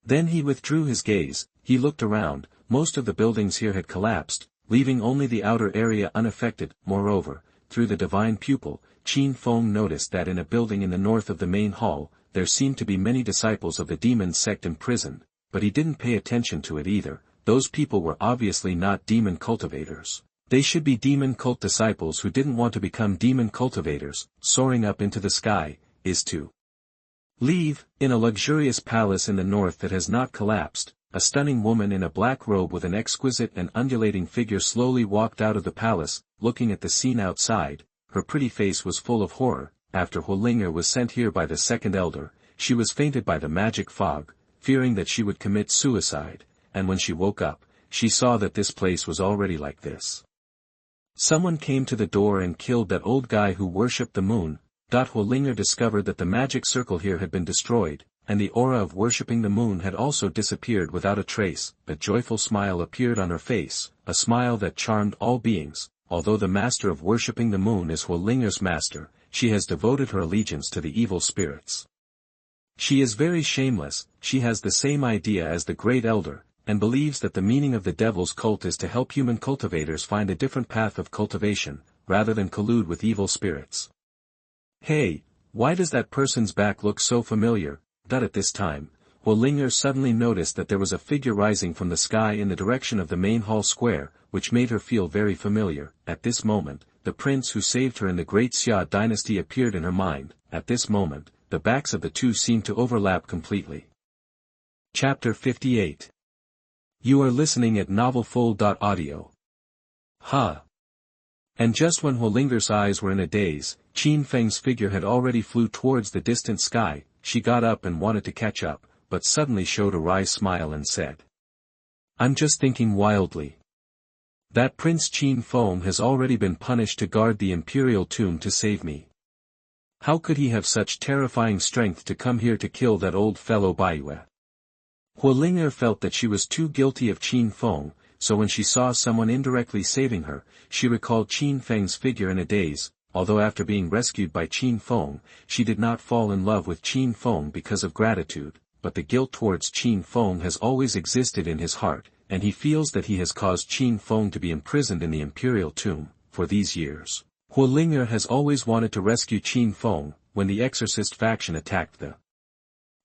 Then he withdrew his gaze. He looked around. Most of the buildings here had collapsed, leaving only the outer area unaffected. Moreover, through the divine pupil, Qin Feng noticed that in a building in the north of the main hall, there seemed to be many disciples of the demon sect imprisoned, but he didn't pay attention to it either. Those people were obviously not demon cultivators. They should be demon cult disciples who didn't want to become demon cultivators. Soaring up into the sky is to leave. In a luxurious palace in the north that has not collapsed, a stunning woman in a black robe with an exquisite and undulating figure slowly walked out of the palace, looking at the scene outside. Her pretty face was full of horror. After Huolinger was sent here by the second elder, she was fainted by the magic fog, fearing that she would commit suicide, and when she woke up, she saw that this place was already like this. Someone came to the door and killed that old guy who worshipped the moon. Huolinger discovered that the magic circle here had been destroyed, and the aura of worshipping the moon had also disappeared without a trace. A joyful smile appeared on her face, a smile that charmed all beings. Although the master of worshipping the moon is Huolinger's master, she has devoted her allegiance to the evil spirits. She is very shameless. She has the same idea as the great elder, and believes that the meaning of the devil's cult is to help human cultivators find a different path of cultivation, rather than collude with evil spirits. Hey, why does that person's back look so familiar? At this time, Huolinger suddenly noticed that there was a figure rising from the sky in the direction of the main hall square, which made her feel very familiar. At this moment, the prince who saved her in the Great Xia dynasty appeared in her mind. At this moment, the backs of the two seemed to overlap completely. Chapter 58. You are listening at novelfull.audio. Huh. And just when Huolinger's eyes were in a daze, Qin Feng's figure had already flew towards the distant sky. She got up and wanted to catch up, but suddenly showed a wry smile and said, I'm just thinking wildly. That Prince Qin Feng has already been punished to guard the imperial tomb to save me. How could he have such terrifying strength to come here to kill that old fellow Baiyue? Huolinger felt that she was too guilty of Qin Feng, so when she saw someone indirectly saving her, she recalled Qin Feng's figure in a daze. Although after being rescued by Qin Feng, she did not fall in love with Qin Feng because of gratitude, but the guilt towards Qin Feng has always existed in his heart, and he feels that he has caused Qin Feng to be imprisoned in the imperial tomb. For these years, Huolinger has always wanted to rescue Qin Feng. When the exorcist faction attacked the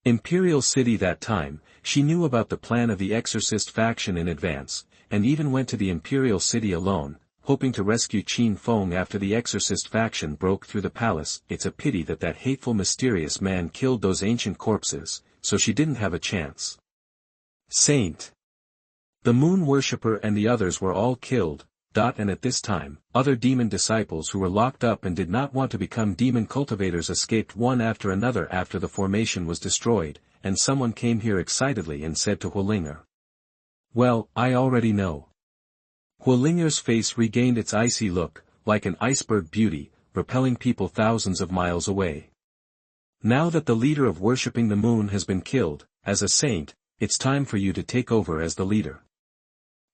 imperial city that time, she knew about the plan of the exorcist faction in advance, and even went to the imperial city alone, hoping to rescue Qin Feng after the exorcist faction broke through the palace. It's a pity that that hateful mysterious man killed those ancient corpses, so she didn't have a chance. Saint. The moon worshipper and the others were all killed. And at this time, other demon disciples who were locked up and did not want to become demon cultivators escaped one after another after the formation was destroyed, and someone came here excitedly and said to Huolinger, Well, I already know. Huolinger's face regained its icy look, like an iceberg beauty, repelling people thousands of miles away. Now that the leader of worshipping the moon has been killed, as a saint, it's time for you to take over as the leader.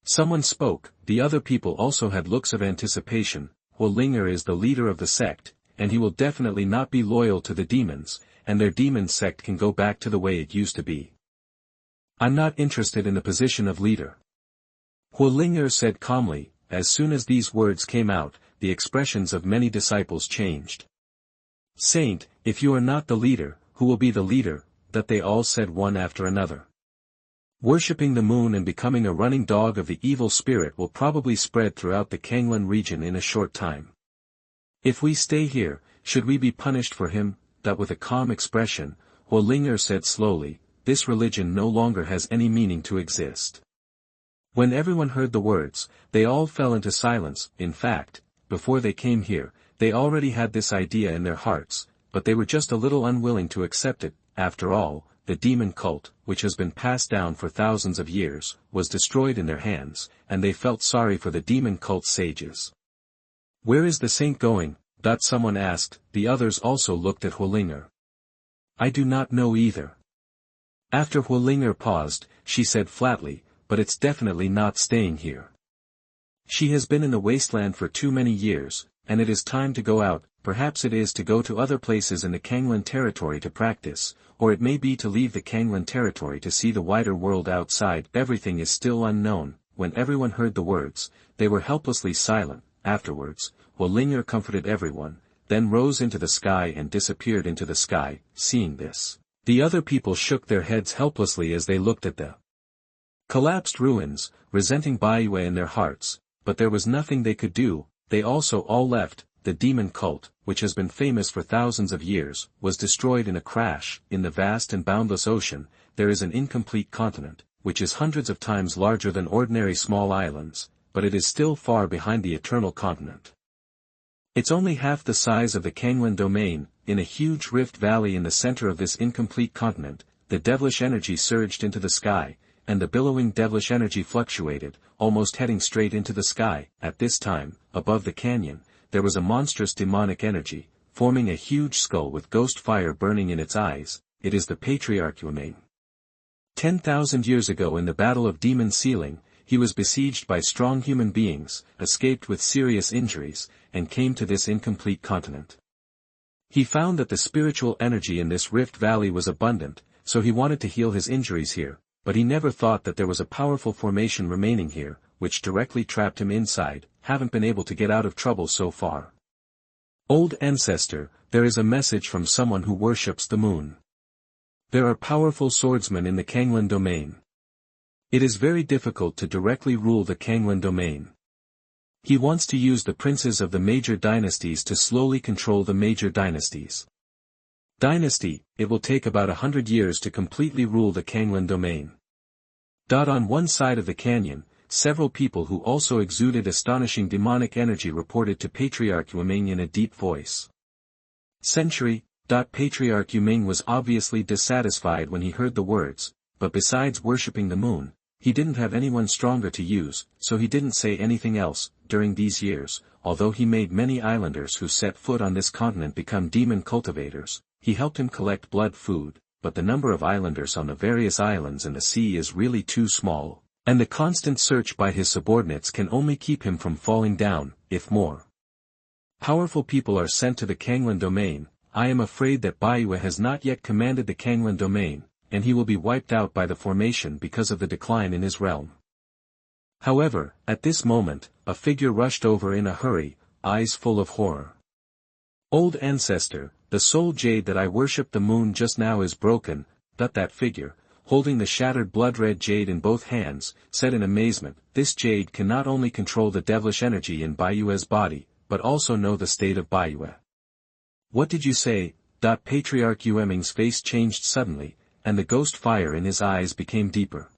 Someone spoke. The other people also had looks of anticipation. Huolinger is the leader of the sect, and he will definitely not be loyal to the demons, and their demon sect can go back to the way it used to be. I'm not interested in the position of leader. Huolinger said calmly. As soon as these words came out, the expressions of many disciples changed. Saint, if you are not the leader, who will be the leader? That they all said one after another. Worshipping the moon and becoming a running dog of the evil spirit will probably spread throughout the Kanglan region in a short time. If we stay here, should we be punished for him? That with a calm expression, Huolinger said slowly, this religion no longer has any meaning to exist. When everyone heard the words, they all fell into silence. In fact, before they came here, they already had this idea in their hearts, but they were just a little unwilling to accept it. After all, the demon cult, which has been passed down for thousands of years, was destroyed in their hands, and they felt sorry for the demon cult sages. Where is the saint going? Someone asked. The others also looked at Huolinger. I do not know either. After Huolinger paused, she said flatly, but it's definitely not staying here. She has been in the wasteland for too many years, and it is time to go out. Perhaps it is to go to other places in the Kanglan territory to practice, or it may be to leave the Kanglan territory to see the wider world outside. Everything is still unknown. When everyone heard the words, they were helplessly silent. Afterwards, Huolinger comforted everyone, then rose into the sky and disappeared into the sky. Seeing this, the other people shook their heads helplessly as they looked at the collapsed ruins, resenting Baiyu in their hearts, but there was nothing they could do. They also all left. The demon cult, which has been famous for thousands of years, was destroyed in a crash. In the vast and boundless ocean, there is an incomplete continent, which is hundreds of times larger than ordinary small islands, but it is still far behind the eternal continent. It's only half the size of the Kanglan domain. In a huge rift valley in the center of this incomplete continent, the devilish energy surged into the sky, and the billowing devilish energy fluctuated, almost heading straight into the sky. At this time, above the canyon, there was a monstrous demonic energy, forming a huge skull with ghost fire burning in its eyes. It is the Patriarch Yueming. 10,000 years ago in the Battle of Demon Ceiling, he was besieged by strong human beings, escaped with serious injuries, and came to this incomplete continent. He found that the spiritual energy in this rift valley was abundant, so he wanted to heal his injuries here, but he never thought that there was a powerful formation remaining here, which directly trapped him inside. Haven't been able to get out of trouble so far. Old ancestor, there is a message from someone who worships the moon. There are powerful swordsmen in the Kanglan domain. It is very difficult to directly rule the Kanglan domain. He wants to use the princes of the major dynasties to slowly control the major dynasties. Dynasty, it will take about 100 years to completely rule the Kanglan domain. On one side of the canyon, several people who also exuded astonishing demonic energy reported to Patriarch Yueming in a deep voice. Century. Patriarch Yueming was obviously dissatisfied when he heard the words, but besides worshipping the moon, he didn't have anyone stronger to use, so he didn't say anything else. During these years, although he made many islanders who set foot on this continent become demon cultivators, he helped him collect blood food, but the number of islanders on the various islands in the sea is really too small, and the constant search by his subordinates can only keep him from falling down. If more powerful people are sent to the Kanglan domain, I am afraid that Baiyu has not yet commanded the Kanglan domain, and he will be wiped out by the formation because of the decline in his realm. However, at this moment, a figure rushed over in a hurry, eyes full of horror. Old ancestor, the soul jade that I worshipped the moon just now is broken. That figure, holding the shattered blood-red jade in both hands, said in amazement, this jade can not only control the devilish energy in Baiyue's body, but also know the state of Baiyue. What did you say? Patriarch Yueming's face changed suddenly, and the ghost fire in his eyes became deeper.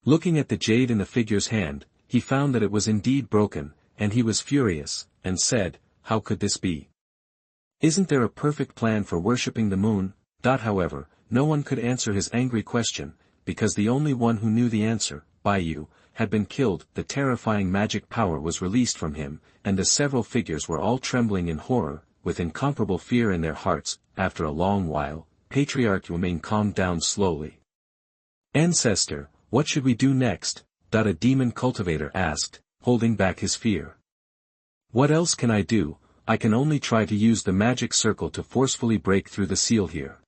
Looking at the jade in the figure's hand, he found that it was indeed broken, and he was furious, and said, how could this be? Isn't there a perfect plan for worshipping the moon? However, no one could answer his angry question, because the only one who knew the answer, Baiyu, had been killed. The terrifying magic power was released from him, and the several figures were all trembling in horror, with incomparable fear in their hearts. After a long while, Patriarch Yueming calmed down slowly. Ancestor, what should we do next? A demon cultivator asked, holding back his fear. What else can I do? I can only try to use the magic circle to forcefully break through the seal here.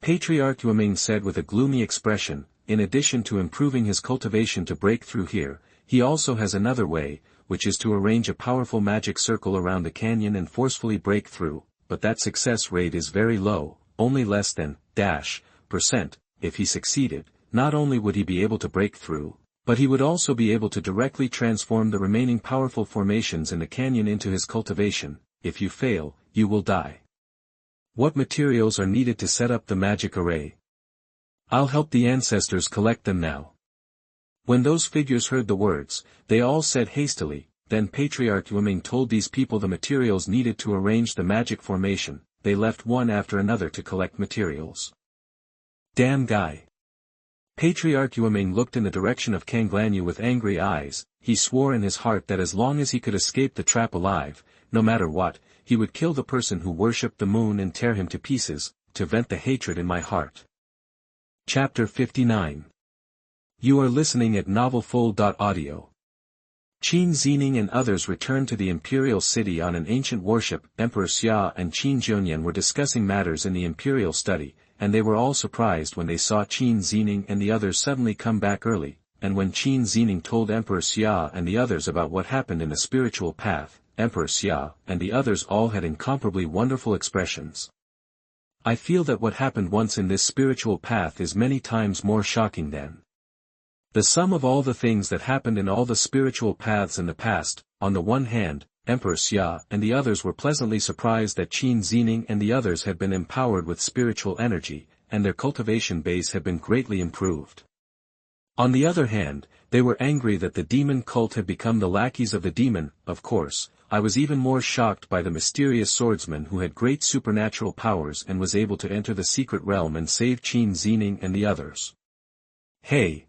Patriarch Yueming said with a gloomy expression. In addition to improving his cultivation to break through here, he also has another way, which is to arrange a powerful magic circle around the canyon and forcefully break through, but that success rate is very low, only less than %. If he succeeded, not only would he be able to break through, but he would also be able to directly transform the remaining powerful formations in the canyon into his cultivation. If you fail, you will die. What materials are needed to set up the magic array? I'll help the ancestors collect them now. When those figures heard the words, they all said hastily. Then Patriarch Yueming told these people the materials needed to arrange the magic formation. They left one after another to collect materials. Damn guy. Patriarch Yueming looked in the direction of Kanglanyu with angry eyes. He swore in his heart that as long as he could escape the trap alive, no matter what, he would kill the person who worshipped the moon and tear him to pieces, to vent the hatred in my heart. Chapter 59. You are listening at novelfull.audio. Qin Zining and others returned to the imperial city on an ancient warship. Emperor Xia and Qin Jianyan were discussing matters in the imperial study, and they were all surprised when they saw Qin Zining and the others suddenly come back early, and when Qin Zining told Emperor Xia and the others about what happened in the spiritual path, Emperor Xia and the others all had incomparably wonderful expressions. I feel that what happened once in this spiritual path is many times more shocking than the sum of all the things that happened in all the spiritual paths in the past. On the one hand, Emperor Xia and the others were pleasantly surprised that Qin Zining and the others had been empowered with spiritual energy, and their cultivation base had been greatly improved. On the other hand, they were angry that the demon cult had become the lackeys of the demon. Of course, I was even more shocked by the mysterious swordsman who had great supernatural powers and was able to enter the secret realm and save Qin Zining and the others. Hey!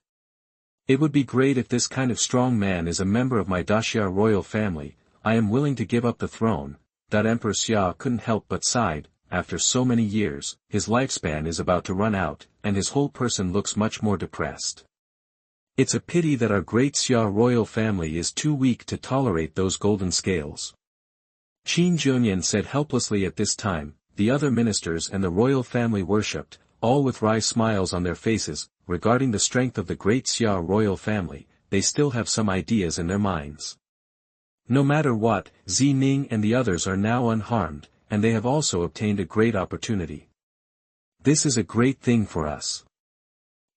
It would be great if this kind of strong man is a member of my Daxia royal family. I am willing to give up the throne. Emperor Xia couldn't help but sighed. After so many years, his lifespan is about to run out, and his whole person looks much more depressed. It's a pity that our great Xia royal family is too weak to tolerate those golden scales. Qin Jianyan said helplessly at this time. The other ministers and the royal family worshipped, all with wry smiles on their faces. Regarding the strength of the great Xia royal family, they still have some ideas in their minds. No matter what, Zi Ning and the others are now unharmed, and they have also obtained a great opportunity. This is a great thing for us.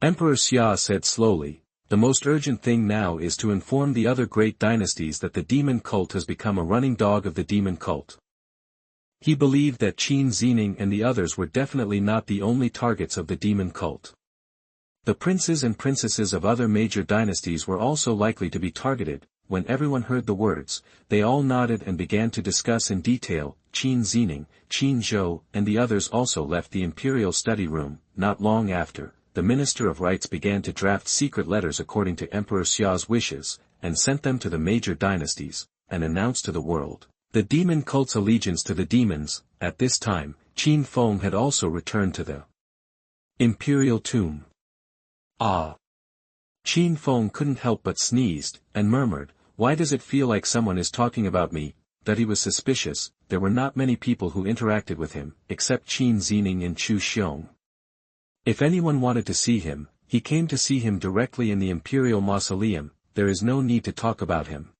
Emperor Xia said slowly, the most urgent thing now is to inform the other great dynasties that the demon cult has become a running dog of the demon cult. He believed that Qin Zining and the others were definitely not the only targets of the demon cult. The princes and princesses of other major dynasties were also likely to be targeted. When everyone heard the words, they all nodded and began to discuss in detail. Qin Zining, Qin Zhou, and the others also left the imperial study room. Not long after, the Minister of Rites began to draft secret letters according to Emperor Xia's wishes, and sent them to the major dynasties, and announced to the world the demon cult's allegiance to the demons. At this time, Qin Feng had also returned to the imperial tomb. Ah! Qin Feng couldn't help but sneezed, and murmured, why does it feel like someone is talking about me? That he was suspicious. There were not many people who interacted with him, except Qin Zining and Chu Xiong. If anyone wanted to see him, he came to see him directly in the Imperial Mausoleum. There is no need to talk about him.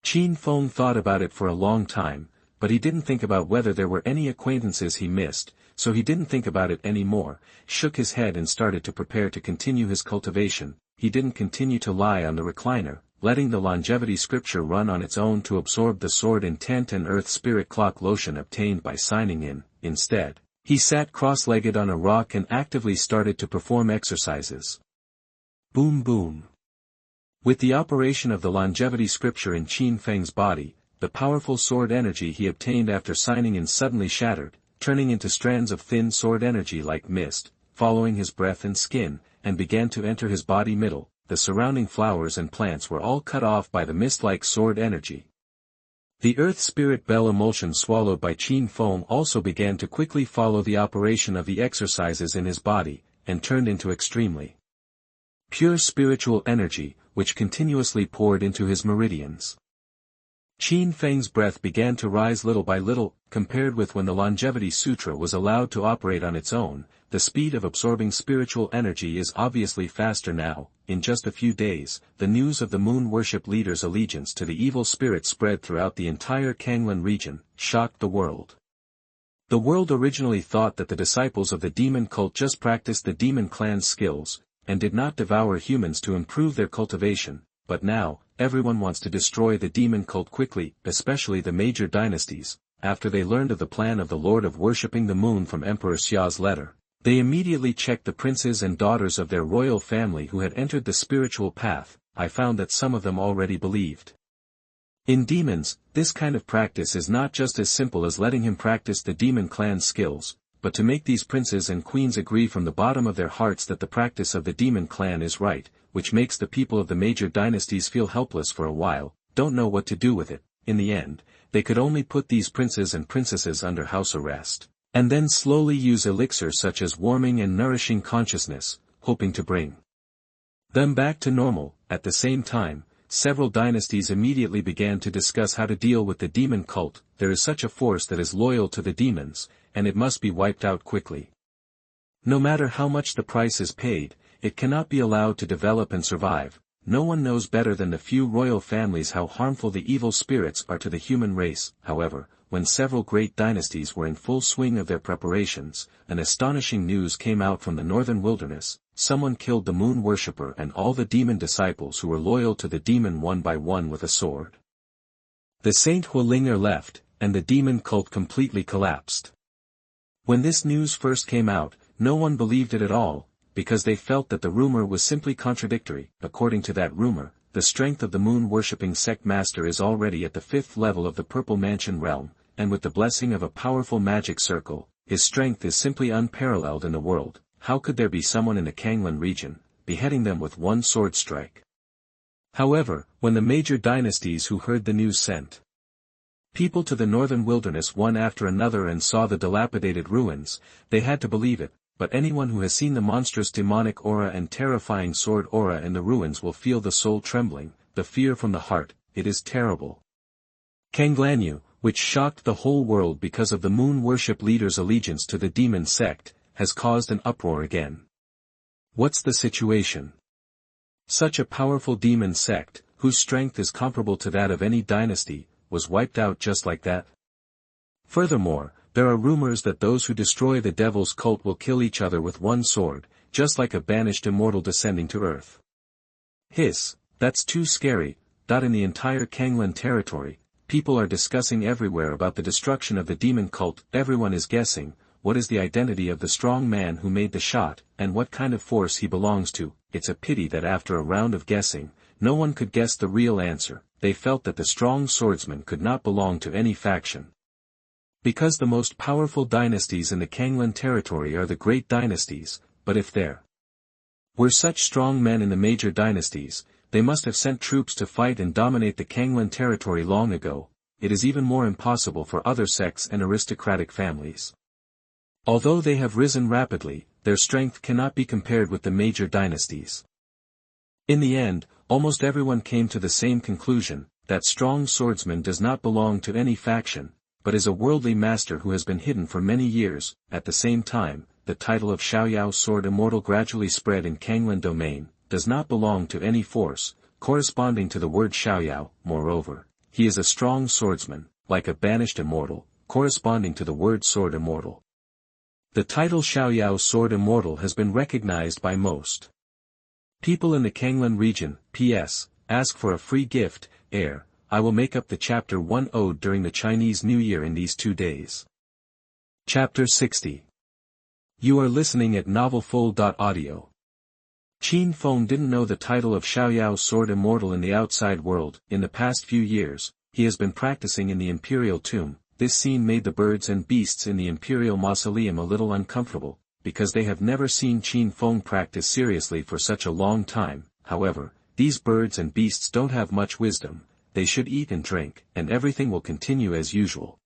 Qin Feng thought about it for a long time, but he didn't think about whether there were any acquaintances he missed, so he didn't think about it anymore, shook his head and started to prepare to continue his cultivation. He didn't continue to lie on the recliner, letting the longevity scripture run on its own to absorb the sword intent and earth spirit clock lotion obtained by signing in. Instead, he sat cross-legged on a rock and actively started to perform exercises. Boom boom. With the operation of the longevity scripture in Qin Feng's body, the powerful sword energy he obtained after signing in suddenly shattered, turning into strands of thin sword energy like mist, following his breath and skin, and began to enter his body middle. The surrounding flowers and plants were all cut off by the mist-like sword energy. The earth spirit bell emulsion swallowed by Qin Feng also began to quickly follow the operation of the exercises in his body, and turned into extremely pure spiritual energy, which continuously poured into his meridians. Qin Feng's breath began to rise little by little. Compared with when the Longevity Sutra was allowed to operate on its own, the speed of absorbing spiritual energy is obviously faster now. In just a few days, the news of the moon worship leader's allegiance to the evil spirit spread throughout the entire Kanglan region, shocked the world. The world originally thought that the disciples of the demon cult just practiced the demon clan's skills, and did not devour humans to improve their cultivation, but now, everyone wants to destroy the demon cult quickly, especially the major dynasties. After they learned of the plan of the Lord of worshipping the moon from Emperor Xia's letter, they immediately checked the princes and daughters of their royal family who had entered the spiritual path. I found that some of them already believed in demons. This kind of practice is not just as simple as letting him practice the demon clan skills, but to make these princes and queens agree from the bottom of their hearts that the practice of the demon clan is right, which makes the people of the major dynasties feel helpless for a while, don't know what to do with it. In the end, they could only put these princes and princesses under house arrest, and then slowly use elixirs such as warming and nourishing consciousness, hoping to bring them back to normal. At the same time, several dynasties immediately began to discuss how to deal with the demon cult. There is such a force that is loyal to the demons, and it must be wiped out quickly. No matter how much the price is paid, it cannot be allowed to develop and survive. No one knows better than the few royal families how harmful the evil spirits are to the human race. However, when several great dynasties were in full swing of their preparations, an astonishing news came out from the northern wilderness. Someone killed the moon worshipper and all the demon disciples who were loyal to the demon one by one with a sword. The Saint Huolinger left, and the demon cult completely collapsed. When this news first came out, no one believed it at all, because they felt that the rumor was simply contradictory. According to that rumor, the strength of the moon-worshipping sect master is already at the 5th level of the Purple Mansion realm, and with the blessing of a powerful magic circle, his strength is simply unparalleled in the world. How could there be someone in the Kanglan region, beheading them with one sword strike? However, when the major dynasties who heard the news sent people to the northern wilderness one after another and saw the dilapidated ruins, they had to believe it. But anyone who has seen the monstrous demonic aura and terrifying sword aura in the ruins will feel the soul trembling, the fear from the heart. It is terrible. Kanglanyu, which shocked the whole world because of the moon worship leader's allegiance to the demon sect, has caused an uproar again. What's the situation? Such a powerful demon sect, whose strength is comparable to that of any dynasty, was wiped out just like that? Furthermore, there are rumors that those who destroy the devil's cult will kill each other with one sword, just like a banished immortal descending to earth. Hiss, that's too scary. In the entire Kanglan territory, people are discussing everywhere about the destruction of the demon cult. Everyone is guessing, what is the identity of the strong man who made the shot, and what kind of force he belongs to. It's a pity that after a round of guessing, no one could guess the real answer. They felt that the strong swordsman could not belong to any faction, because the most powerful dynasties in the Kanglan territory are the great dynasties. But if there were such strong men in the major dynasties, they must have sent troops to fight and dominate the Kanglan territory long ago. It is even more impossible for other sects and aristocratic families. Although they have risen rapidly, their strength cannot be compared with the major dynasties. In the end, almost everyone came to the same conclusion, that strong swordsman does not belong to any faction, but is a worldly master who has been hidden for many years. At the same time, the title of Xiaoyao Sword Immortal gradually spread in Kanglan domain, does not belong to any force, corresponding to the word Xiaoyao. Moreover, he is a strong swordsman, like a banished immortal, corresponding to the word sword immortal. The title Xiaoyao Sword Immortal has been recognized by most people in the Kanglan region. P.S. Ask for a free gift, heir. I will make up the Chapter 1 ode during the Chinese New Year in these 2 days. Chapter 60. You are listening at novelfull.audio. Qin Feng didn't know the title of Xiaoyao Sword Immortal in the outside world. In the past few years, he has been practicing in the Imperial Tomb. This scene made the birds and beasts in the Imperial Mausoleum a little uncomfortable, because they have never seen Qin Feng practice seriously for such a long time. However, these birds and beasts don't have much wisdom. They should eat and drink, and everything will continue as usual.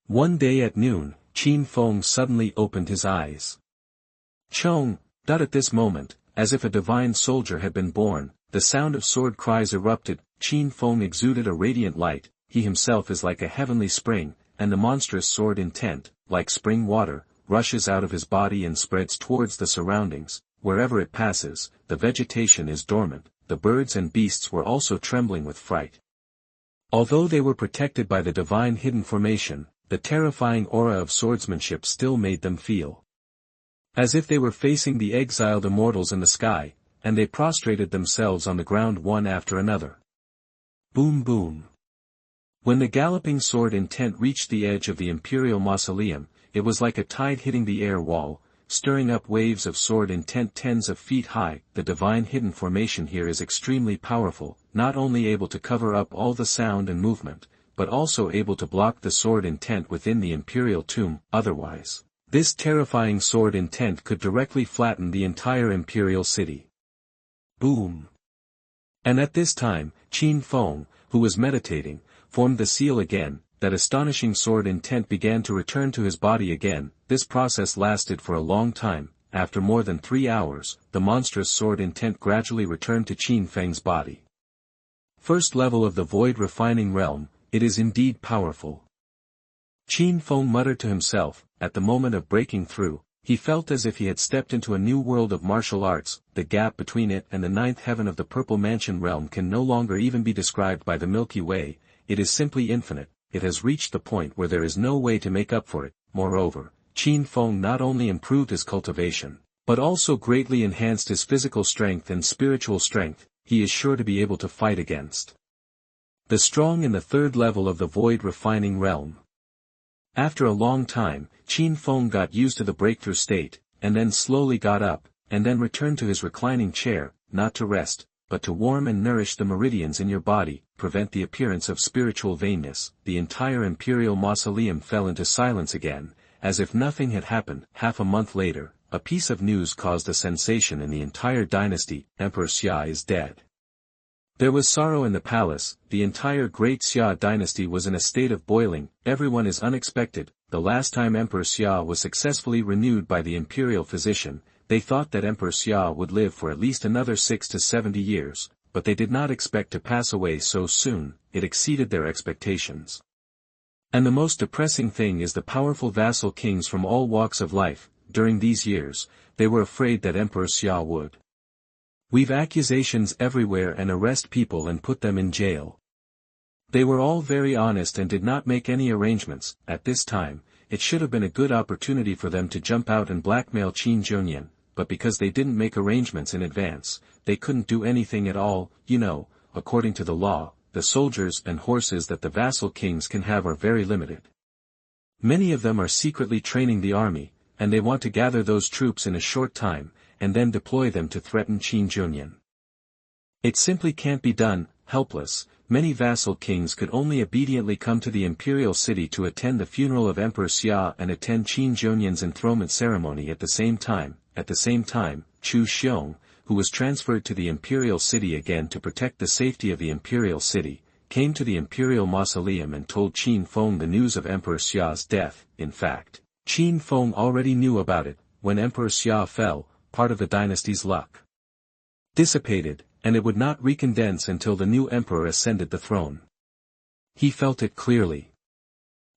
One day at noon, Qin Feng suddenly opened his eyes. Chong! At this moment, as if a divine soldier had been born, the sound of sword cries erupted. Qin Feng exuded a radiant light. He himself is like a heavenly spring, and the monstrous sword intent, like spring water, rushes out of his body and spreads towards the surroundings. Wherever it passes, the vegetation is dormant. The birds and beasts were also trembling with fright. Although they were protected by the divine hidden formation, the terrifying aura of swordsmanship still made them feel as if they were facing the exiled immortals in the sky, and they prostrated themselves on the ground one after another. Boom boom. When the galloping sword intent reached the edge of the Imperial Mausoleum, it was like a tide hitting the air wall, stirring up waves of sword intent tens of feet high. The divine hidden formation here is extremely powerful, not only able to cover up all the sound and movement, but also able to block the sword intent within the Imperial Tomb. Otherwise, This terrifying sword intent could directly flatten the entire imperial city. Boom! And at this time, Qin Feng, who was meditating, formed the seal again. That astonishing sword intent began to return to his body again. This process lasted for a long time. After more than 3 hours, the monstrous sword intent gradually returned to Qin Feng's body. First level of the void refining realm, it is indeed powerful. Qin Feng muttered to himself. At the moment of breaking through, he felt as if he had stepped into a new world of martial arts. The gap between it and the 9th heaven of the Purple Mansion realm can no longer even be described by the Milky Way. It is simply infinite. It has reached the point where there is no way to make up for it. Moreover, Qin Feng not only improved his cultivation, but also greatly enhanced his physical strength and spiritual strength. He is sure to be able to fight against the strong in the 3rd level of the void refining realm. After a long time, Qin Feng got used to the breakthrough state, and then slowly got up, and then returned to his reclining chair, not to rest, but to warm and nourish the meridians in your body, prevent the appearance of spiritual vainness. The entire Imperial Mausoleum fell into silence again, as if nothing had happened. Half a month later, a piece of news caused a sensation in the entire dynasty. Emperor Xia is dead. There was sorrow in the palace. The entire Great Xia dynasty was in a state of boiling. Everyone is unexpected. The last time Emperor Xia was successfully renewed by the imperial physician, they thought that Emperor Xia would live for at least another 6 to 70 years, but they did not expect to pass away so soon. It exceeded their expectations. And the most depressing thing is the powerful vassal kings from all walks of life. During these years, they were afraid that Emperor Xia would weave accusations everywhere and arrest people and put them in jail. They were all very honest and did not make any arrangements. At this time, it should have been a good opportunity for them to jump out and blackmail Qin Zhonyan, but because they didn't make arrangements in advance, they couldn't do anything at all. According to the law, the soldiers and horses that the vassal kings can have are very limited. Many of them are secretly training the army, and they want to gather those troops in a short time, and then deploy them to threaten Qin Zhonyan. It simply can't be done. Helpless, many vassal kings could only obediently come to the imperial city to attend the funeral of Emperor Xia and attend Qin Zhonyan's enthronement ceremony at the same time. At the same time, Chu Xiong, who was transferred to the imperial city again to protect the safety of the imperial city, came to the Imperial Mausoleum and told Qin Feng the news of Emperor Xia's death. In fact, Qin Feng already knew about it. When Emperor Xia fell, part of the dynasty's luck dissipated, and it would not recondense until the new emperor ascended the throne. He felt it clearly.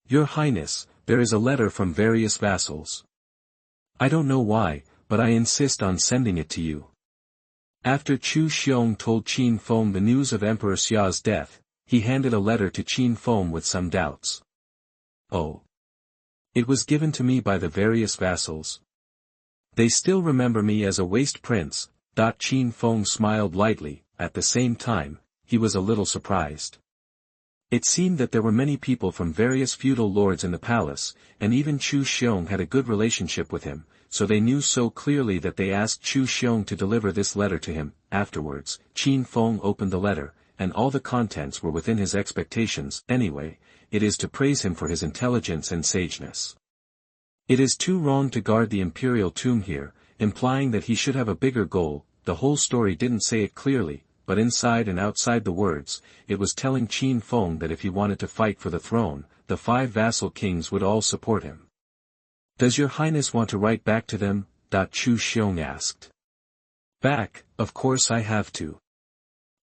Your Highness, there is a letter from various vassals. I don't know why, but I insist on sending it to you. After Chu Xiong told Qin Feng the news of Emperor Xia's death, he handed a letter to Qin Feng with some doubts. Oh. It was given to me by the various vassals. They still remember me as a waste prince. Qin Feng smiled lightly. At the same time, he was a little surprised. It seemed that there were many people from various feudal lords in the palace, and even Chu Xiong had a good relationship with him, so they knew so clearly that they asked Chu Xiong to deliver this letter to him. Afterwards, Qin Feng opened the letter, and all the contents were within his expectations. Anyway, it is to praise him for his intelligence and sageness. It is too wrong to guard the imperial tomb here, implying that he should have a bigger goal. The whole story didn't say it clearly, but inside and outside the words, it was telling Qin Feng that if he wanted to fight for the throne, the 5 vassal kings would all support him. Does your Highness want to write back to them? Chu Xiong asked. Back, of course I have to.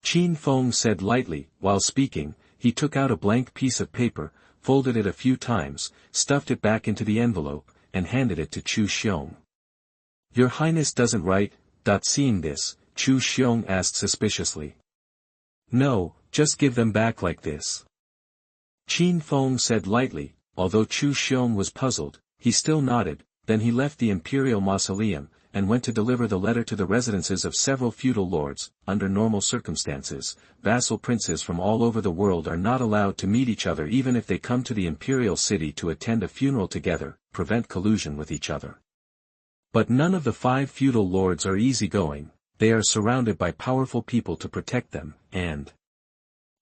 Qin Feng said lightly. While speaking, he took out a blank piece of paper, folded it a few times, stuffed it back into the envelope, and handed it to Chu Xiong. Your Highness doesn't write. Seeing this, Chu Xiong asked suspiciously. No, just give them back like this. Qin Feng said lightly. Although Chu Xiong was puzzled, he still nodded. Then he left the Imperial Mausoleum, and went to deliver the letter to the residences of several feudal lords. Under normal circumstances, vassal princes from all over the world are not allowed to meet each other even if they come to the imperial city to attend a funeral together, prevent collusion with each other. But none of the 5 feudal lords are easygoing. They are surrounded by powerful people to protect them, and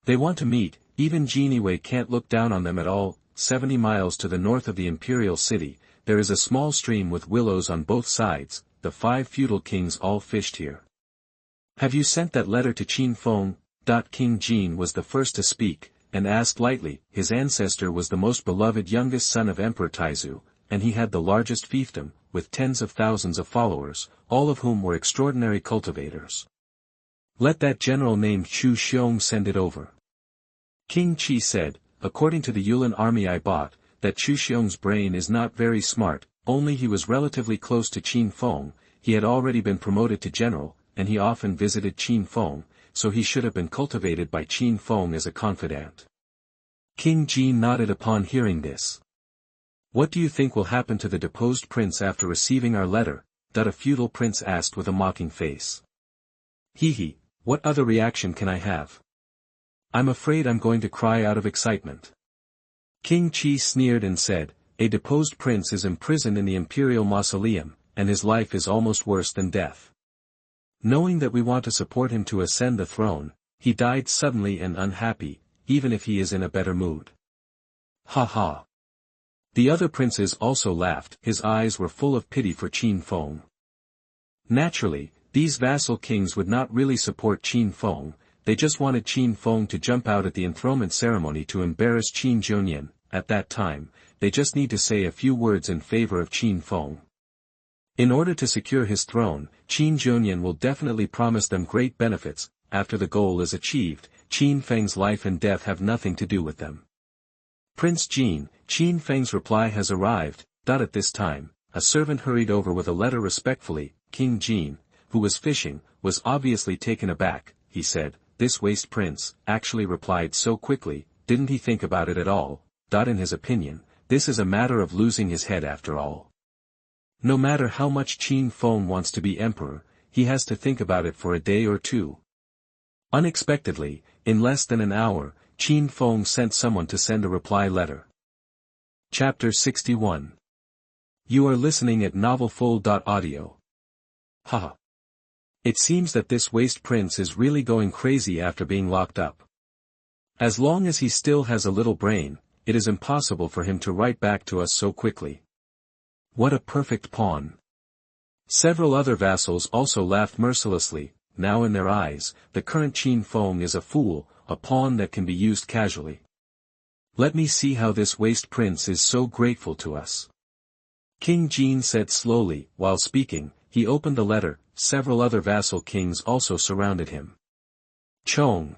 they want to meet. Even Geniwei can't look down on them at all. 70 miles to the north of the imperial city, there is a small stream with willows on both sides, the 5 feudal kings all fished here. Have you sent that letter to Qin Feng? King Jin was the first to speak, and asked lightly. His ancestor was the most beloved youngest son of Emperor Taizu, and he had the largest fiefdom, with tens of thousands of followers, all of whom were extraordinary cultivators. Let that general named Chu Xiong send it over. King Qi said, according to the Yulin army I bought, that Chu Xiong's brain is not very smart, only he was relatively close to Qin Feng, he had already been promoted to general, and he often visited Qin Feng, so he should have been cultivated by Qin Feng as a confidant. King Jin nodded upon hearing this. What do you think will happen to the deposed prince after receiving our letter? A feudal prince asked with a mocking face. Hee, what other reaction can I have? I'm afraid I'm going to cry out of excitement. King Qi sneered and said, a deposed prince is imprisoned in the Imperial Mausoleum, and his life is almost worse than death. Knowing that we want to support him to ascend the throne, he died suddenly and unhappy, even if he is in a better mood. Ha ha. The other princes also laughed. His eyes were full of pity for Qin Feng. Naturally, these vassal kings would not really support Qin Feng, they just wanted Qin Feng to jump out at the enthronement ceremony to embarrass Qin Zhonyan. At that time, they just need to say a few words in favor of Qin Feng. In order to secure his throne, Qin Zhonyan will definitely promise them great benefits. After the goal is achieved, Qin Feng's life and death have nothing to do with them. Prince Jin, Qin Feng's reply has arrived. At this time, a servant hurried over with a letter respectfully. King Jin, who was fishing, was obviously taken aback. He said, this waste prince actually replied so quickly, didn't he think about it at all? In his opinion, this is a matter of losing his head after all. No matter how much Qin Feng wants to be emperor, he has to think about it for a day or two. Unexpectedly, in less than an hour, Qin Feng sent someone to send a reply letter. Chapter 61. You are listening at novelfull.audio. Haha. It seems that this waste prince is really going crazy after being locked up. As long as he still has a little brain, it is impossible for him to write back to us so quickly. What a perfect pawn. Several other vassals also laughed mercilessly. Now in their eyes, the current Qin Feng is a fool, a pawn that can be used casually. Let me see how this waste prince is so grateful to us. King Jin said slowly. While speaking, he opened the letter. Several other vassal kings also surrounded him. Chong.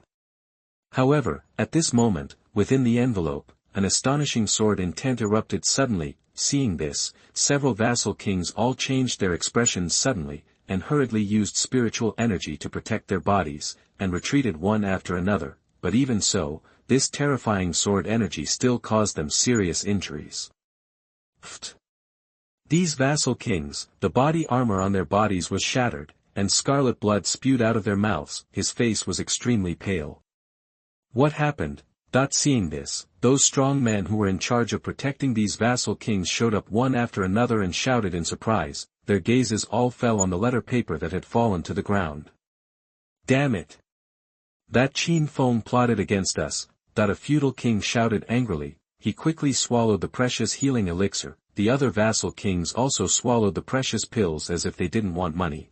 However, at this moment, within the envelope, an astonishing sword intent erupted suddenly. Seeing this, several vassal kings all changed their expressions suddenly, and hurriedly used spiritual energy to protect their bodies, and retreated one after another, but even so, this terrifying sword energy still caused them serious injuries. These vassal kings, the body armor on their bodies was shattered, and scarlet blood spewed out of their mouths. His face was extremely pale. What happened? Seeing this, those strong men who were in charge of protecting these vassal kings showed up one after another and shouted in surprise. Their gazes all fell on the letter paper that had fallen to the ground. Damn it! That Qin Feng plotted against us. A feudal king shouted angrily. He quickly swallowed the precious healing elixir. The other vassal kings also swallowed the precious pills as if they didn't want money.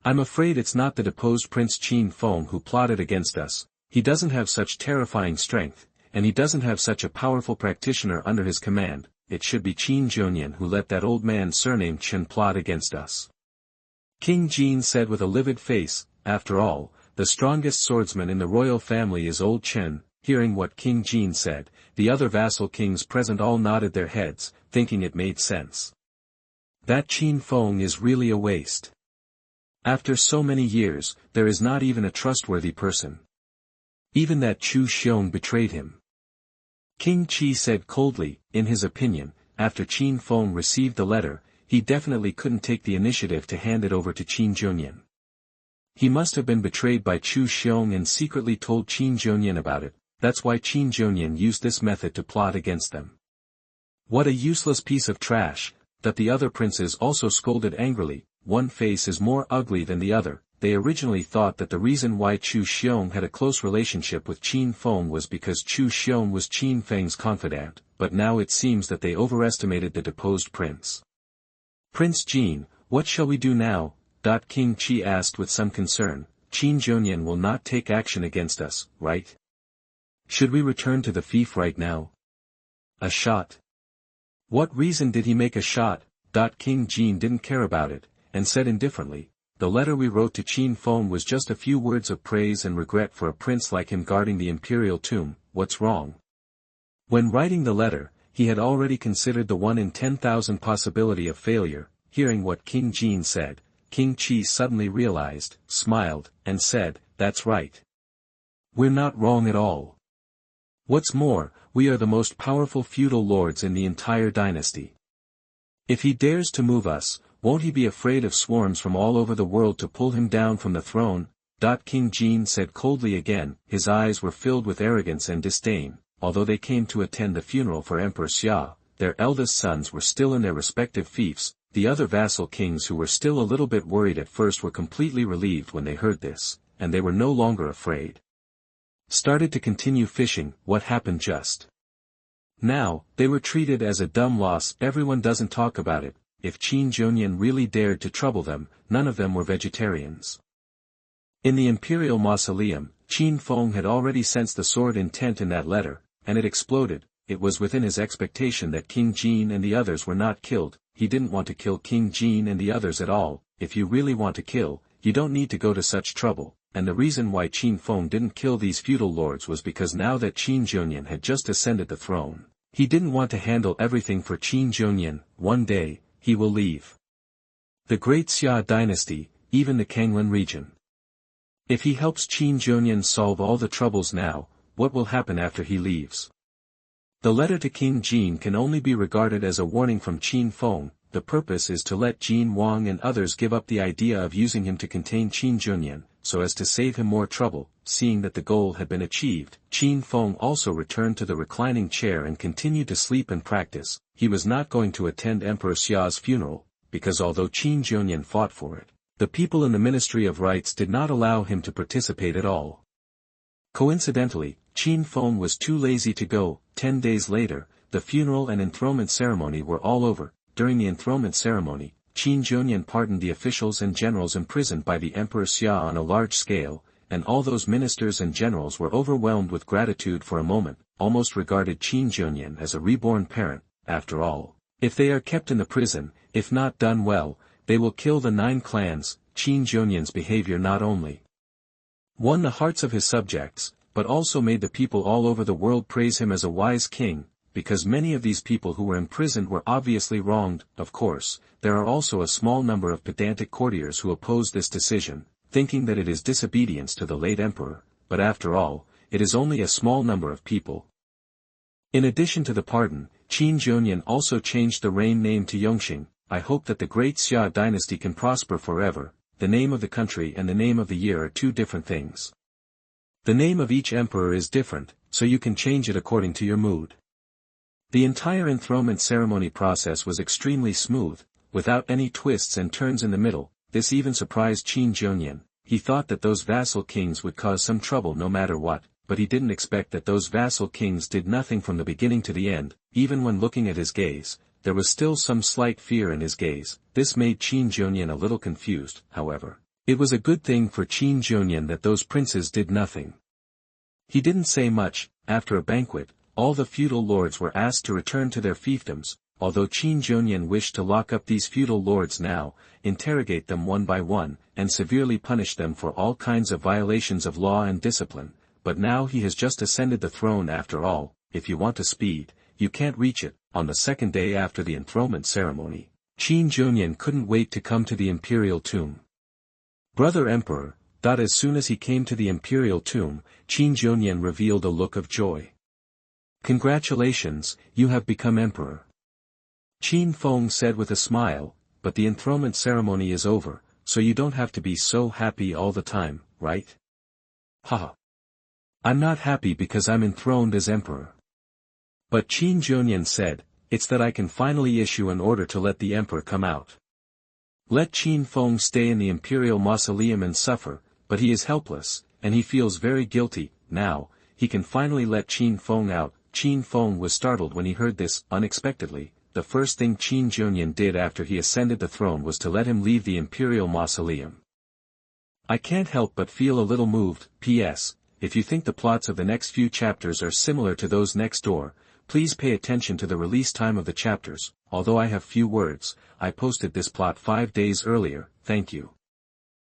I'm afraid it's not the deposed Prince Qin Feng who plotted against us. He doesn't have such terrifying strength, and he doesn't have such a powerful practitioner under his command. It should be Qin Zhonyan who let that old man surnamed Chen plot against us. King Jin said with a livid face. After all, the strongest swordsman in the royal family is old Chen. Hearing what King Jin said, the other vassal kings present all nodded their heads, thinking it made sense. That Qin Feng is really a waste. After so many years, there is not even a trustworthy person. Even that Chu Xiong betrayed him. King Qi said coldly. In his opinion, after Qin Feng received the letter, he definitely couldn't take the initiative to hand it over to Qin Zhonyan. He must have been betrayed by Chu Xiong and secretly told Qin Zhonyan about it. That's why Qin Zhonyan used this method to plot against them. What a useless piece of trash. The other princes also scolded angrily. One face is more ugly than the other. They originally thought that the reason why Chu Xiong had a close relationship with Qin Feng was because Chu Xiong was Qin Feng's confidant, but now it seems that they overestimated the deposed prince. Prince Qin, what shall we do now? King Qi asked with some concern. Qin Zhonyan will not take action against us, right? Should we return to the fief right now? A shot. What reason did he make a shot? King Jin didn't care about it, and said indifferently, the letter we wrote to Qin Feng was just a few words of praise and regret for a prince like him guarding the imperial tomb. What's wrong? When writing the letter, he had already considered the 1 in 10,000 possibility of failure. Hearing what King Jin said, King Qi suddenly realized, smiled, and said, that's right. We're not wrong at all. What's more, we are the most powerful feudal lords in the entire dynasty. If he dares to move us, won't he be afraid of swarms from all over the world to pull him down from the throne? King Jin said coldly again. His eyes were filled with arrogance and disdain. Although they came to attend the funeral for Emperor Xia, their eldest sons were still in their respective fiefs. The other vassal kings who were still a little bit worried at first were completely relieved when they heard this, and they were no longer afraid. Started to continue fishing. What happened just now? They were treated as a dumb loss. Everyone doesn't talk about it. If Qin Zhonyan really dared to trouble them, none of them were vegetarians. In the Imperial Mausoleum, Qin Feng had already sensed the sword intent in that letter, and it exploded. It was within his expectation that King Jin and the others were not killed. He didn't want to kill King Jin and the others at all. If you really want to kill, you don't need to go to such trouble. And the reason why Qin Feng didn't kill these feudal lords was because now that Qin Zhonyan had just ascended the throne, he didn't want to handle everything for Qin Zhonyan. One day, he will leave the great Xia dynasty, even the Kanglan region. If he helps Qin Zhonyan solve all the troubles now, what will happen after he leaves? The letter to King Jin can only be regarded as a warning from Qin Feng. The purpose is to let Jin Wang and others give up the idea of using him to contain Qin Zhonyan, so as to save him more trouble. Seeing that the goal had been achieved, Qin Feng also returned to the reclining chair and continued to sleep and practice. He was not going to attend Emperor Xia's funeral, because although Qin Zhonyan fought for it, the people in the Ministry of Rites did not allow him to participate at all. Coincidentally, Qin Feng was too lazy to go. 10 days later, the funeral and enthronement ceremony were all over. During the enthronement ceremony, Qin Zhonyan pardoned the officials and generals imprisoned by the Emperor Xia on a large scale, and all those ministers and generals were overwhelmed with gratitude for a moment, almost regarded Qin Zhonyan as a reborn parent. After all, if they are kept in the prison, if not done well, they will kill the 9 clans. Qin Zhonyan's behavior not only won the hearts of his subjects, but also made the people all over the world praise him as a wise king, because many of these people who were imprisoned were obviously wronged. Of course, there are also a small number of pedantic courtiers who oppose this decision, thinking that it is disobedience to the late emperor, but after all, it is only a small number of people. In addition to the pardon, Qin Zhonyan also changed the reign name to Yongxing. I hope that the great Xia dynasty can prosper forever. The name of the country and the name of the year are 2 different things. The name of each emperor is different, so you can change it according to your mood. The entire enthronement ceremony process was extremely smooth, without any twists and turns in the middle. This even surprised Qin Zhonyan. He thought that those vassal kings would cause some trouble no matter what, but he didn't expect that those vassal kings did nothing from the beginning to the end. Even when looking at his gaze, there was still some slight fear in his gaze. This made Qin Zhonyan a little confused. However, it was a good thing for Qin Zhonyan that those princes did nothing. He didn't say much. After a banquet, all the feudal lords were asked to return to their fiefdoms. Although Qin Zhonyan wished to lock up these feudal lords now, interrogate them one by one, and severely punish them for all kinds of violations of law and discipline, but now he has just ascended the throne after all. If you want to speed, you can't reach it. On the 2nd day after the enthronement ceremony, Qin Zhonyan couldn't wait to come to the imperial tomb. Brother Emperor, as soon as he came to the imperial tomb, Qin Zhonyan revealed a look of joy. Congratulations, you have become emperor. Qin Feng said with a smile, but the enthronement ceremony is over, so you don't have to be so happy all the time, right? Haha. I'm not happy because I'm enthroned as emperor. But Qin Zhonyan said, it's that I can finally issue an order to let the emperor come out. Let Qin Feng stay in the Imperial Mausoleum and suffer, but he is helpless, and he feels very guilty. Now, he can finally let Qin Feng out. Qin Feng was startled when he heard this. Unexpectedly, the first thing Qin Junyan did after he ascended the throne was to let him leave the Imperial Mausoleum. I can't help but feel a little moved. P.S. If you think the plots of the next few chapters are similar to those next door, please pay attention to the release time of the chapters. Although I have few words, I posted this plot 5 days earlier. Thank you.